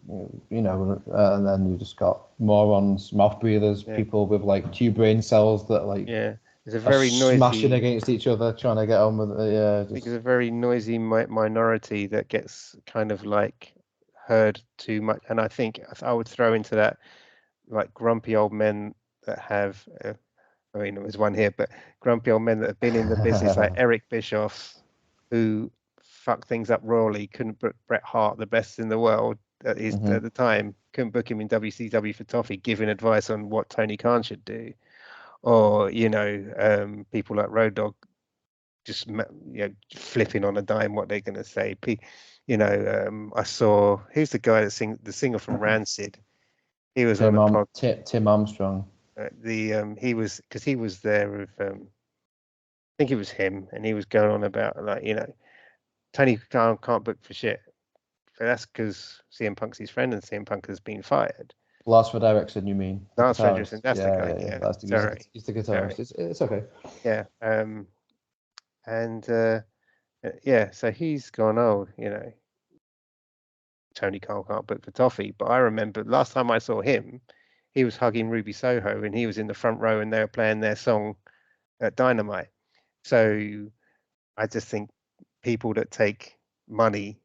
and then you just got morons, mouth breathers, yeah, people with like two brain cells that yeah. It's a are very smashing noisy. against each other trying to get on with it. Yeah, I think it's just a very noisy minority that gets kind of like heard too much, and I think I would throw into that like grumpy old men that have. I mean, there's one here, but grumpy old men that have been in the business, like Eric Bischoff, who fucked things up royally, couldn't book Bret Hart, the best in the world at Mhm. the time, couldn't book him in WCW for Toffee, giving advice on what Tony Khan should do, or people like Road Dogg just flipping on a dime what they're going to say. I saw who's the guy the singer from Rancid. He was on a pod. Tim Armstrong. He was because he was there with I think it was him, and he was going on about like Tony Khan can't book for shit. But that's because CM Punk's his friend, and CM Punk has been fired. Lars for Ericsson, you mean the Lance Fredrickson, guitarist? that's the Yeah, guy. yeah, yeah. Yeah, That's sorry, he's the guitarist. sorry. It's okay. Yeah, and yeah. So he's gone. Oh, Tony Khan can't book for Toffee. But I remember last time I saw him, he was hugging Ruby Soho, and he was in the front row, and they were playing their song at Dynamite. So I just think people that take money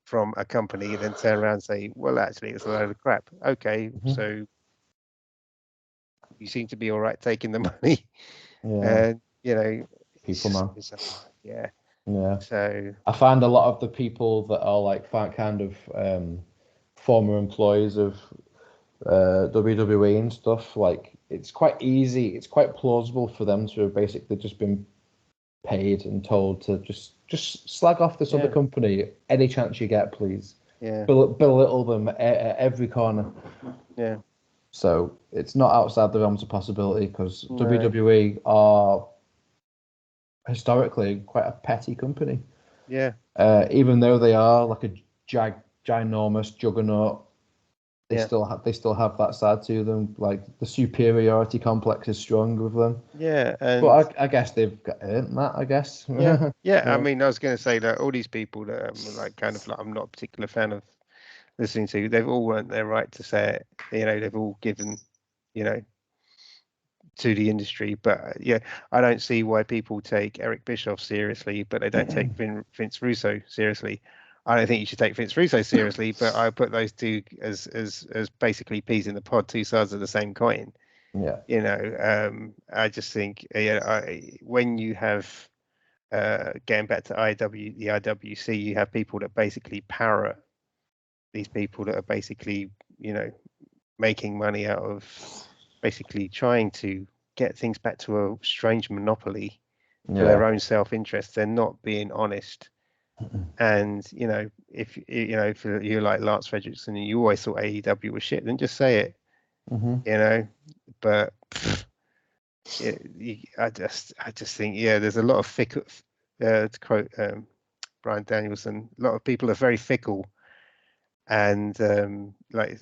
from a company and then turn around and say, well, actually, it's a load of crap. Okay, Mhm. so you seem to be all right taking the money. Yeah, And, people, man. yeah. Yeah. So, I find a lot of the people that are like kind of former employees of WWE and stuff, like it's quite easy, it's quite plausible for them to have basically just been paid and told to just slag off this other yeah, company any chance you get, please. yeah, Belittle them at every corner. yeah. So it's not outside the realms of possibility, because No, WWE are historically quite a petty company. yeah, Even though they are like a ginormous juggernaut, yeah, they still have that side to them. Like the superiority complex is strong with them. yeah. And But I guess they've earned that. I guess. yeah, yeah. I Yeah. mean, I was going to say that all these people that like kind of like I'm not a particular fan of listening to, they've all earned their right to say it. They've all given, you know, to the industry. But yeah, I don't see why people take Eric Bischoff seriously, but they don't take Vince Russo seriously. I don't think you should take Vince Russo seriously, but I put those two as basically peas in the pod, two sides of the same coin. Yeah. I just think when you have getting back to the IWC, you have people that basically parrot these people that are basically making money out of basically trying to get things back to a strange monopoly for Yeah. their own self-interest. They're not being honest. And if you're like Lance Fredrickson and you always thought AEW was shit, then just say it. Hmm. But I just think, yeah, there's a lot of fickle. To quote Brian Danielson, a lot of people are very fickle, and like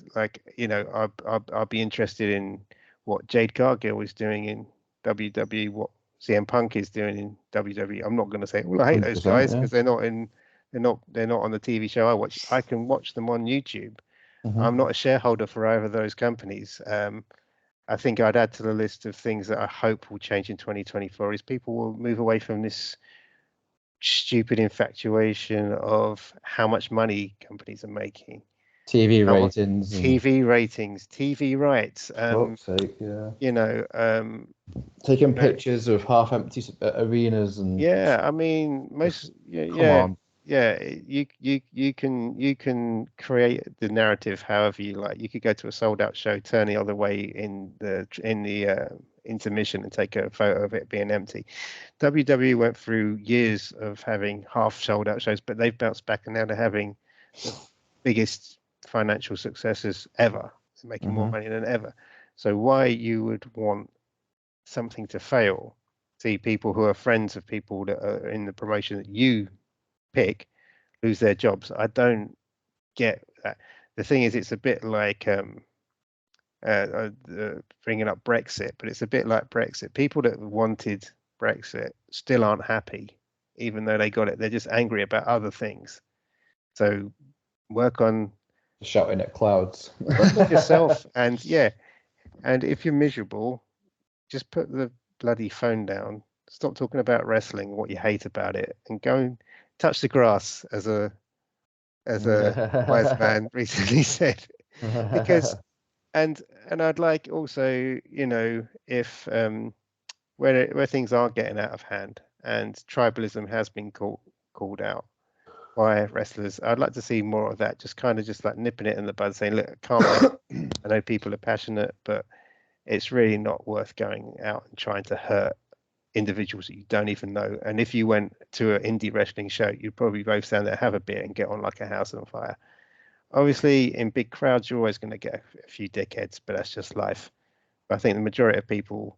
I'll be interested in what Jade Cargill is doing in WWE, what CM Punk is doing in WWE. I'm not going to say, well, I hate those 100%, guys yeah. because they're not on the TV show I watch. I can watch them on YouTube. I'm not a shareholder for either of those companies. I think I'd add to the list of things that I hope will change in 2024 is people will move away from this stupid infatuation of how much money companies are making. TV How much ratings and TV ratings, TV rights, fuck's sake, yeah. you Taking know, pictures of half-empty arenas and yeah, I mean, most, come on. yeah, you can create the narrative however you like. You could go to a sold out show, turn the other way in the intermission and take a photo of it being empty. WWE went through years of having half sold out shows, but they've bounced back and now they're having the biggest financial successes ever. They're making more money than ever. So why you would want something to fail? See people who are friends of people that are in the promotion that you pick lose their jobs. I don't get that. The thing is, it's a bit like bringing up Brexit, but it's a bit like Brexit. People that wanted Brexit still aren't happy, even though they got it. They're just angry about other things. So work on Shouting at clouds. yourself, and if you're miserable, just put the bloody phone down. Stop talking about wrestling, what you hate about it, and go and touch the grass, as a wise man recently said. Because and I'd like also, if where things are getting out of hand and tribalism has been called out by wrestlers, I'd like to see more of that. Just kind of just like nipping it in the bud, saying, look, calm down. I know people are passionate, but it's really not worth going out and trying to hurt individuals that you don't even know. And if you went to an indie wrestling show, you'd probably both stand there, have a beer, and get on like a house on fire. Obviously, in big crowds, you're always going to get a few dickheads, but that's just life. But I think the majority of people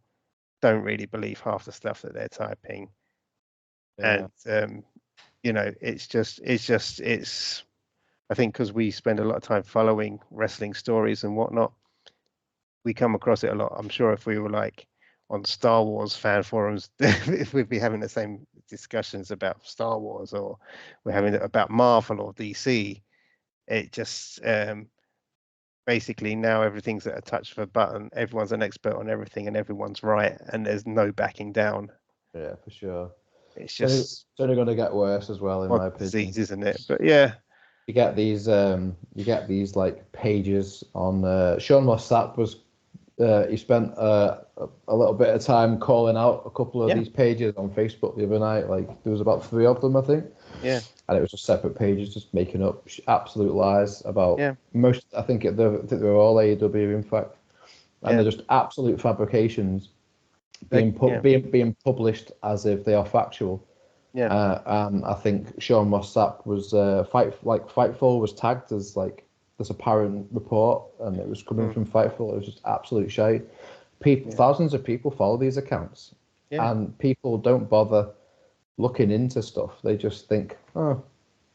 don't really believe half the stuff that they're typing. Yeah. And I think because we spend a lot of time following wrestling stories and whatnot, we come across it a lot. I'm sure if we were like on Star Wars fan forums, if we'd be having the same discussions about Star Wars, or we're having it about Marvel or DC. It just basically now everything's at a touch of a button. Everyone's an expert on everything and everyone's right, and there's no backing down. Yeah, for sure. It's just it's only going to get worse as well, in my opinion. disease, isn't it? But yeah, you get these like pages on. Sean Mossap was he spent a little bit of time calling out a couple of these pages on Facebook the other night. Like there was about 3 of them, I think. Yeah. And it was just separate pages, just making up absolute lies about most. I think they were all AEW, in fact, and they're just absolute fabrications being published as if they are factual. Yeah. And I think Sean Mossap was Fightful was tagged as like this apparent report, and it was coming from Fightful. It was just absolute shite. Thousands of people follow these accounts, and people don't bother looking into stuff. They just think, oh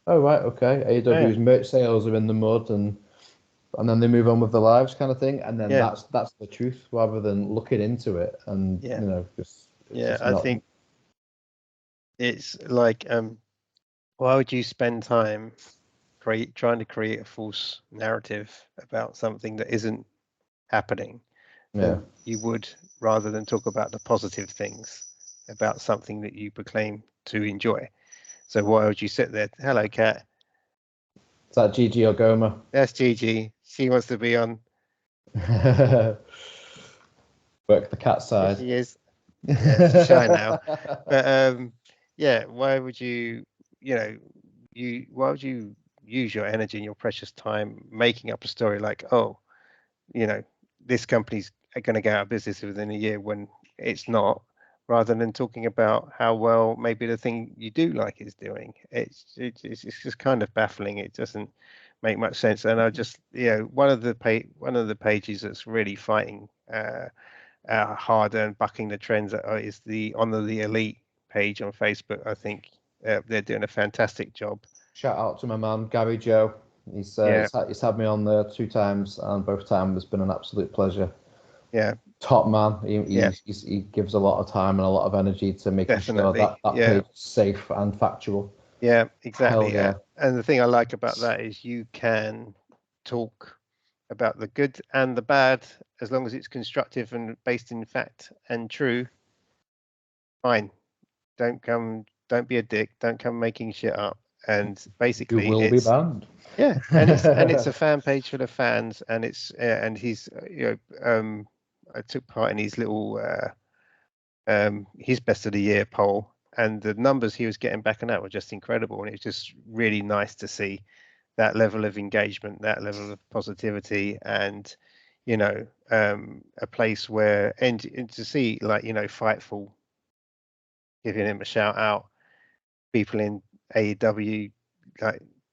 right, okay, AEW's merch sales are in the mud, and then they move on with their lives, kind of thing. And then that's the truth, rather than looking into it. And I think it's like, why would you spend time trying to create a false narrative about something that isn't happening? You would, rather than talk about the positive things about something that you proclaim to enjoy. So why would you sit there? Hello, Kat. Is that Gigi or Goma? That's Gigi. She wants to be on. Work the cat side. She is. Yeah, she's shy now. But why would you? Why would you use your energy and your precious time making up a story like, oh, this company's going to go out of business within a year, when it's not, rather than talking about how well maybe the thing you do like is doing. It's just kind of baffling. It doesn't make much sense. And I just, one of the pages that's really fighting harder and bucking the trends is the Honor the Elite page on Facebook. I think they're doing a fantastic job. Shout out to my man Gary Joe. He's had me on there 2 times, and both times it's been an absolute pleasure. Yeah, top man. He gives a lot of time and a lot of energy to making sure that page is safe and factual. Yeah, exactly. Hell yeah. And the thing I like about that is you can talk about the good and the bad as long as it's constructive and based in fact and true. Fine. Don't be a dick. Don't come making shit up. And basically, you will be banned. Yeah, and it's a fan page for the fans, and it's and he's I took part in his little his best of the year poll, and the numbers he was getting back on that were just incredible, and it was just really nice to see that level of engagement, that level of positivity, and a place where and to see Fightful giving him a shout out, people in AEW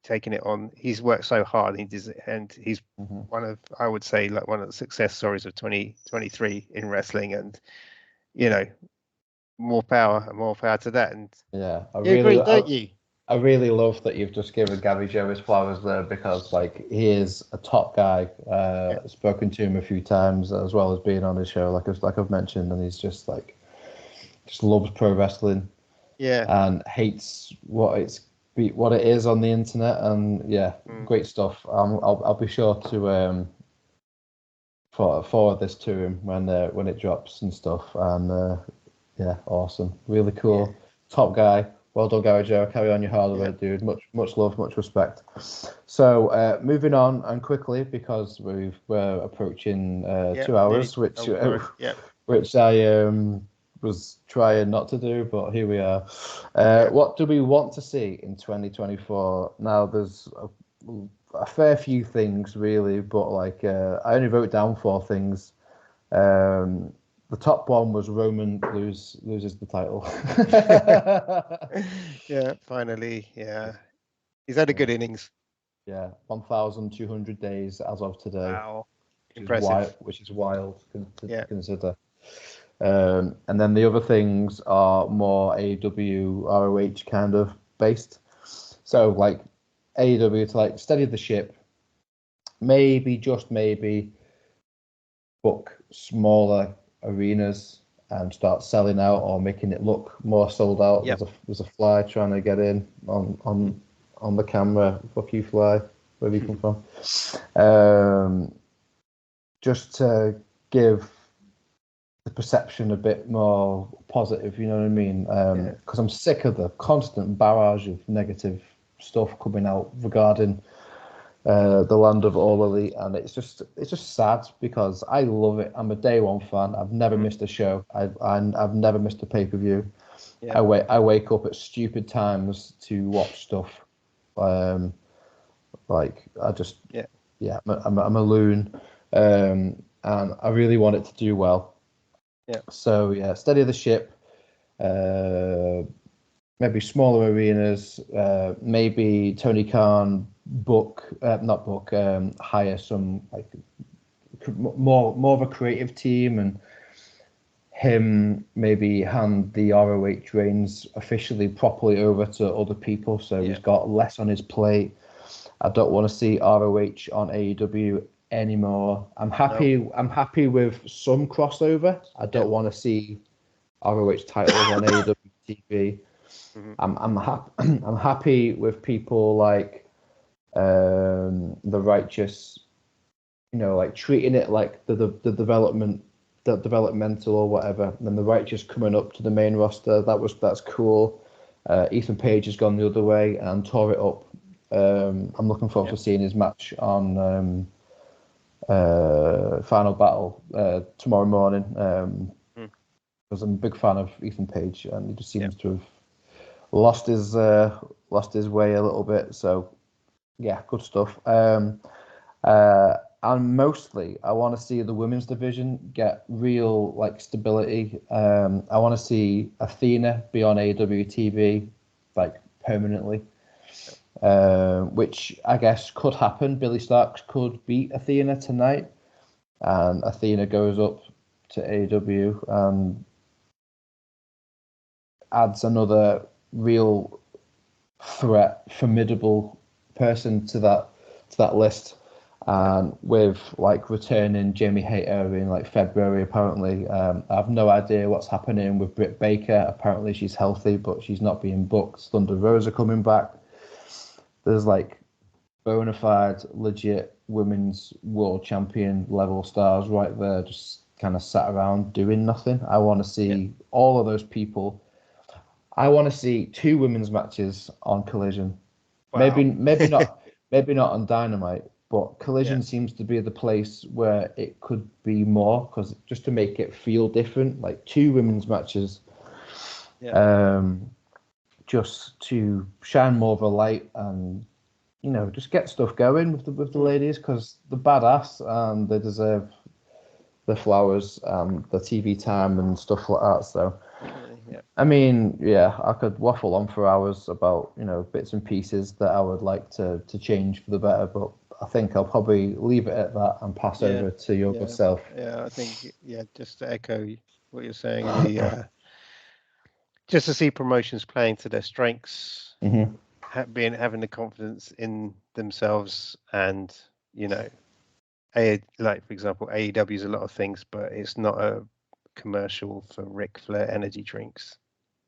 taking it on. He's worked so hard, and he's one of, I would say, one of the success stories of 2023 in wrestling, and more power to that. And yeah, you agree, don't you? I really love that you've just given Gary Joe his flowers there, because he is a top guy. Spoken to him a few times, as well as being on his show, like I've mentioned, and he's just loves pro wrestling. Yeah, and hates what it is on the internet, and great stuff. I'll be sure to forward this to him when it drops and stuff. And awesome, really cool, top guy. Well done, Gary Joe. Carry on your hard work, dude. Much love, much respect. So moving on and quickly, because we're approaching 2 hours, which I was trying not to do, but here we are. What do we want to see in 2024? Now, there's a fair few things, really, but I only wrote down 4 things. The top one was Roman loses the title. Yeah, finally. Yeah, he's had a good innings. Yeah, 1,200 days as of today. Wow, impressive. Which is wild to consider. And then the other things are more AEW, ROH kind of based. So AEW to steady the ship, maybe, just maybe, book smaller arenas and start selling out or making it look more sold out. Yep. There's a fly trying to get in on the camera. Fuck you, fly. Where have you come from? Just to give the perception a bit more positive, you know what I mean? Because I'm sick of the constant barrage of negative stuff coming out regarding the land of All Elite, and it's just sad, because I love it. I'm a day one fan. I've never missed a show. I've never missed a pay-per-view. I wake up at stupid times to watch stuff. I'm a loon, and I really want it to do well. Yeah. So steady the ship. Maybe smaller arenas. Maybe Tony Khan hire some more of a creative team, and him maybe hand the ROH reins officially properly over to other people, so he's got less on his plate. I don't want to see ROH on AEW anymore. I'm happy with some crossover. I don't want to see ROH titles on AEW TV. I'm happy with people like the Righteous, treating it like the developmental or whatever. And then the Righteous coming up to the main roster, that's cool. Ethan Page has gone the other way and tore it up. I'm looking forward to seeing his match on Final Battle tomorrow morning. Because I'm a big fan of Ethan Page, and he just seems to have lost his way a little bit. So good stuff. And mostly, I want to see the women's division get real stability. I want to see Athena be on AEW TV permanently, which I guess could happen. Billy Starks could beat Athena tonight, and Athena goes up to AEW and adds another real threat, formidable person to that list. And with like returning Jamie Hayter in like February, apparently, I have no idea what's happening with Britt Baker. Apparently, she's healthy, but she's not being booked. Thunder Rosa coming back. There's like bona fide, legit women's world champion level stars right there, just kind of sat around doing nothing. I want to see all of those people. I want to see 2 women's matches on Collision. Wow. Maybe not on Dynamite, but Collision seems to be the place where it could be more, because just to make it feel different, like 2 women's matches, just to shine more of a light and just get stuff going with the ladies, because they're badass and they deserve the flowers and the TV time and stuff like that. So. I mean, I could waffle on for hours about, bits and pieces that I would like to change for the better, but I think I'll probably leave it at that and pass over to your good self. Yeah, I think, just to echo what you're saying, just to see promotions playing to their strengths, having the confidence in themselves, and, like, for example, AEW is a lot of things, but it's not a commercial for Ric Flair energy drinks.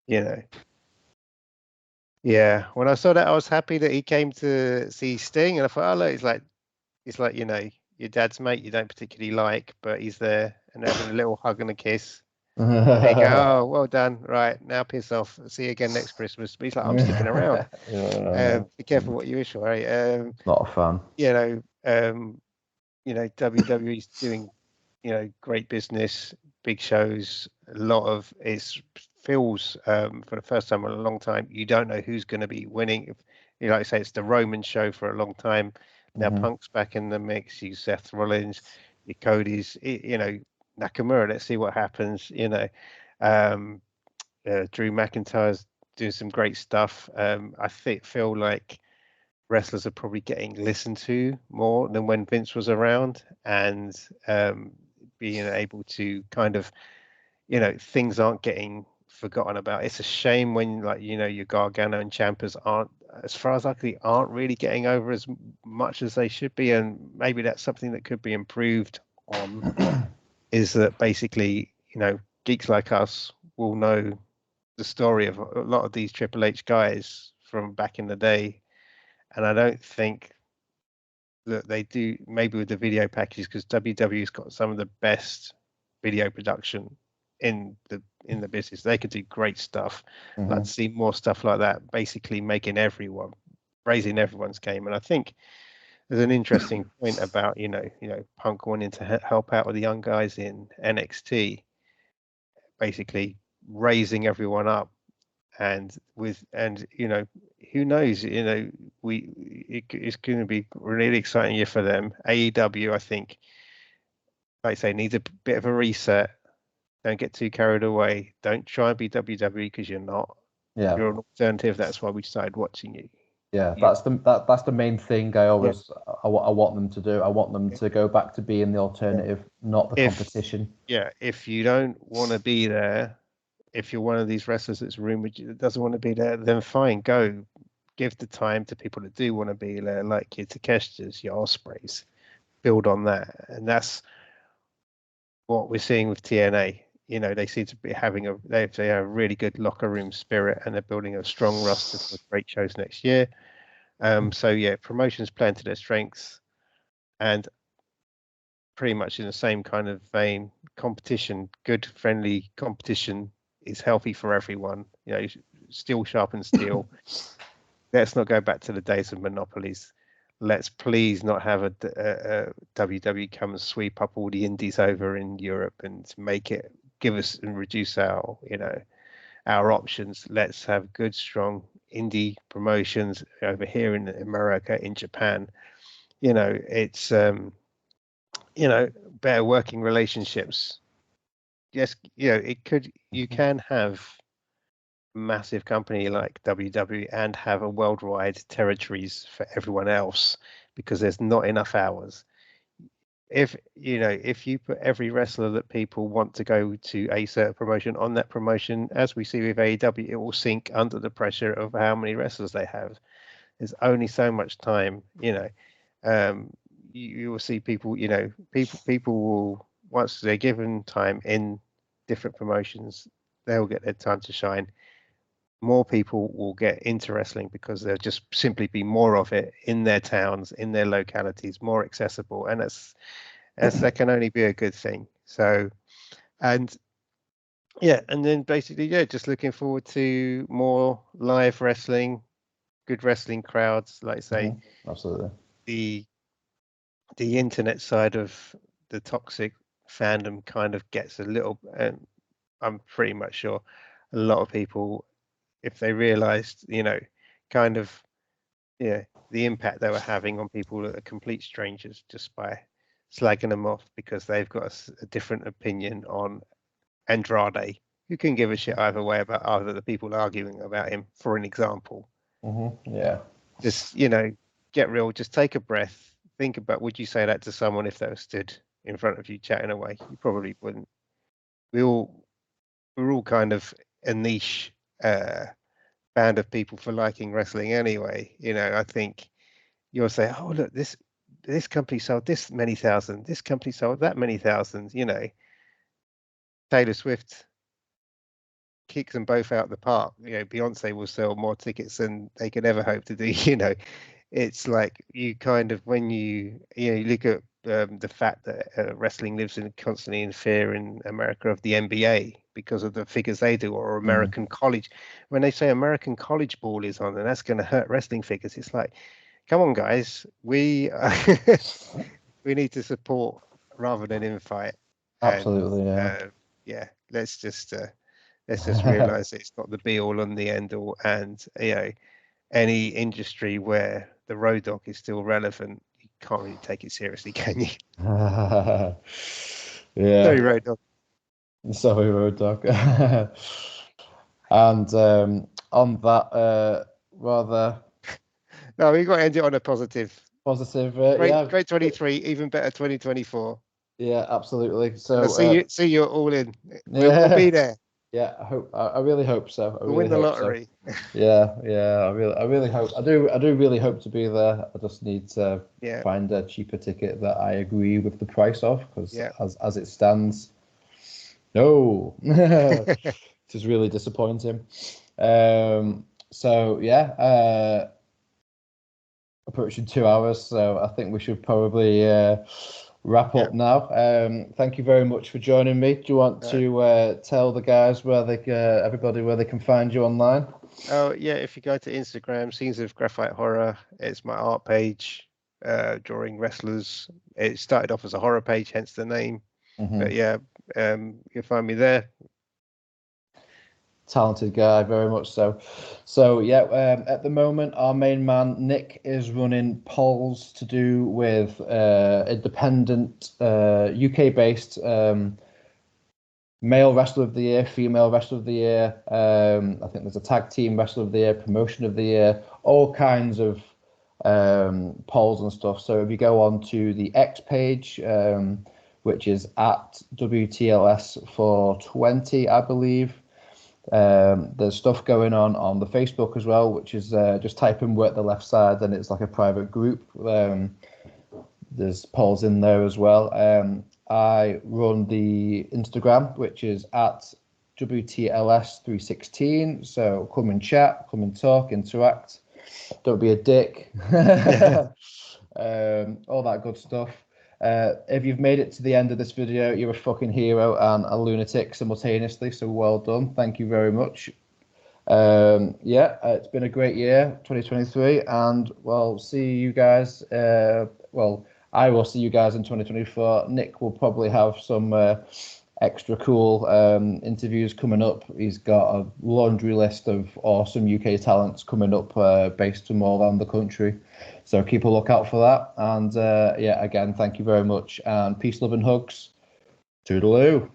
When I saw that, I was happy that he came to see Sting, and I thought, oh look, it's like your dad's mate you don't particularly like, but he's there and having a little hug and a kiss. And they go, oh, well done, right, now piss off, see you again next Christmas. But he's like, I'm sticking around. Be careful what you wish for, right? Not a fan. WWE's doing great business, big shows. A lot of it feels for the first time in a long time, you don't know who's going to be winning. Like I say, it's the Roman show for a long time. Now Punk's back in the mix. You Seth Rollins, you Cody's, Nakamura. Let's see what happens. Drew McIntyre's doing some great stuff. I feel like wrestlers are probably getting listened to more than when Vince was around, and being able to kind of, things aren't getting forgotten about. It's a shame when, like, your Gargano and Ciampas aren't, as far as I can see, aren't really getting over as much as they should be, and maybe that's something that could be improved on. Is that basically, geeks like us will know the story of a lot of these Triple H guys from back in the day, and I don't think that they do, maybe with the video packages, because WWE's got some of the best video production in the business. They could do great stuff. I'd like to see more stuff like that, basically raising everyone's game. And I think there's an interesting point about Punk wanting to help out with the young guys in NXT, basically raising everyone up. And who knows, it's going to be a really exciting year for them. AEW, I think, like I say, needs a bit of a reset. Don't get too carried away. Don't try and be WWE, because you're not. You're an alternative. That's why we started watching you. That's the main thing I want them to do. I want them to go back to being the alternative, not the competition. If you don't want to be there, if you're one of these wrestlers that's rumored that doesn't want to be there, then fine, go. Give the time to people that do want to be there, like your Takeshita's, your Ospreys. Build on that, and that's what we're seeing with TNA. They seem to be having they have a really good locker room spirit, and they're building a strong roster for great shows next year. Promotions playing to their strengths, and pretty much in the same kind of vein, competition, good, friendly competition is healthy for everyone. Steel sharpens steel. Let's not go back to the days of monopolies. Let's please not have a WWE come and sweep up all the indies over in Europe and give us and reduce our options. Let's have good, strong indie promotions over here in America, in Japan. It's better working relationships. Yes, you can have a massive company like WWE and have a worldwide territories for everyone else, because there's not enough hours. if if you put every wrestler that people want to go to a certain promotion on that promotion, as we see with AEW, it will sink under the pressure of how many wrestlers they have. There's only so much time, you will see people, people will, once they're given time in different promotions, they'll get their time to shine. More people will get into wrestling because there'll just simply be more of it in their towns, in their localities, more accessible, and that can only be a good thing. So, and and then basically, just looking forward to more live wrestling, good wrestling crowds. Like I say, absolutely. The internet side of the toxic fandom kind of gets a little. I'm pretty much sure a lot of people, if they realised, kind of, the impact they were having on people that are complete strangers just by slagging them off because they've got a different opinion on Andrade, who can give a shit either way about either the people arguing about him, for an example. Yeah. Just, get real, just take a breath, think about, would you say that to someone if they were stood in front of you chatting away? You probably wouldn't. We're all kind of a niche band of people for liking wrestling anyway. I think you'll say, oh, look, this company sold this many thousand, this company sold that many thousands, Taylor Swift kicks them both out the park. Beyonce will sell more tickets than they could ever hope to do. It's like you kind of, when you look at the fact that wrestling lives constantly in fear in America of the NBA because of the figures they do, or American college. When they say American college ball is on, and that's going to hurt wrestling figures, it's like, come on, guys, we we need to support rather than infight. Absolutely, Let's just realize that it's not the be all and the end all, and any industry where the road dog is still relevant, you can't really take it seriously, can you? Sorry, road dog. Sorry, road dog. And on that rather, no, we got to end it on a positive. Great 23, even better 2024. Yeah, absolutely. So see you all in. We'll be there. Yeah, I really hope so. We'll win the lottery. So. Yeah. I really hope. I do really hope to be there. I just need to find a cheaper ticket that I agree with the price of, because as it stands, no, it is really disappointing. So approaching 2 hours, so I think we should probably wrap up now. Thank you very much for joining me. Do you want to tell the guys everybody where they can find you online? Oh yeah, if you go to Instagram, Scenes of Graphite Horror, it's my art page, drawing wrestlers. It started off as a horror page, hence the name. But you'll find me there. Talented guy, very much so. So at the moment, our main man Nick is running polls to do with independent UK-based male wrestler of the year, female wrestler of the year. I think there's a tag team wrestler of the year, promotion of the year, all kinds of polls and stuff. So if you go on to the X page, which is at WTLS 420, I believe. There's stuff going on the Facebook as well, which is just type in work the left side, and it's like a private group. There's polls in there as well. I run the Instagram, which is at WTLS316. So come and chat, come and talk, interact. Don't be a dick. All that good stuff. If you've made it to the end of this video, you're a fucking hero and a lunatic simultaneously, so well done. Thank you very much. It's been a great year, 2023, and we'll see you guys. I will see you guys in 2024. Nick will probably have some extra cool interviews coming up. He's got a laundry list of awesome UK talents coming up based from all around the country. So keep a lookout for that. And again, thank you very much. And peace, love, and hugs. Toodaloo.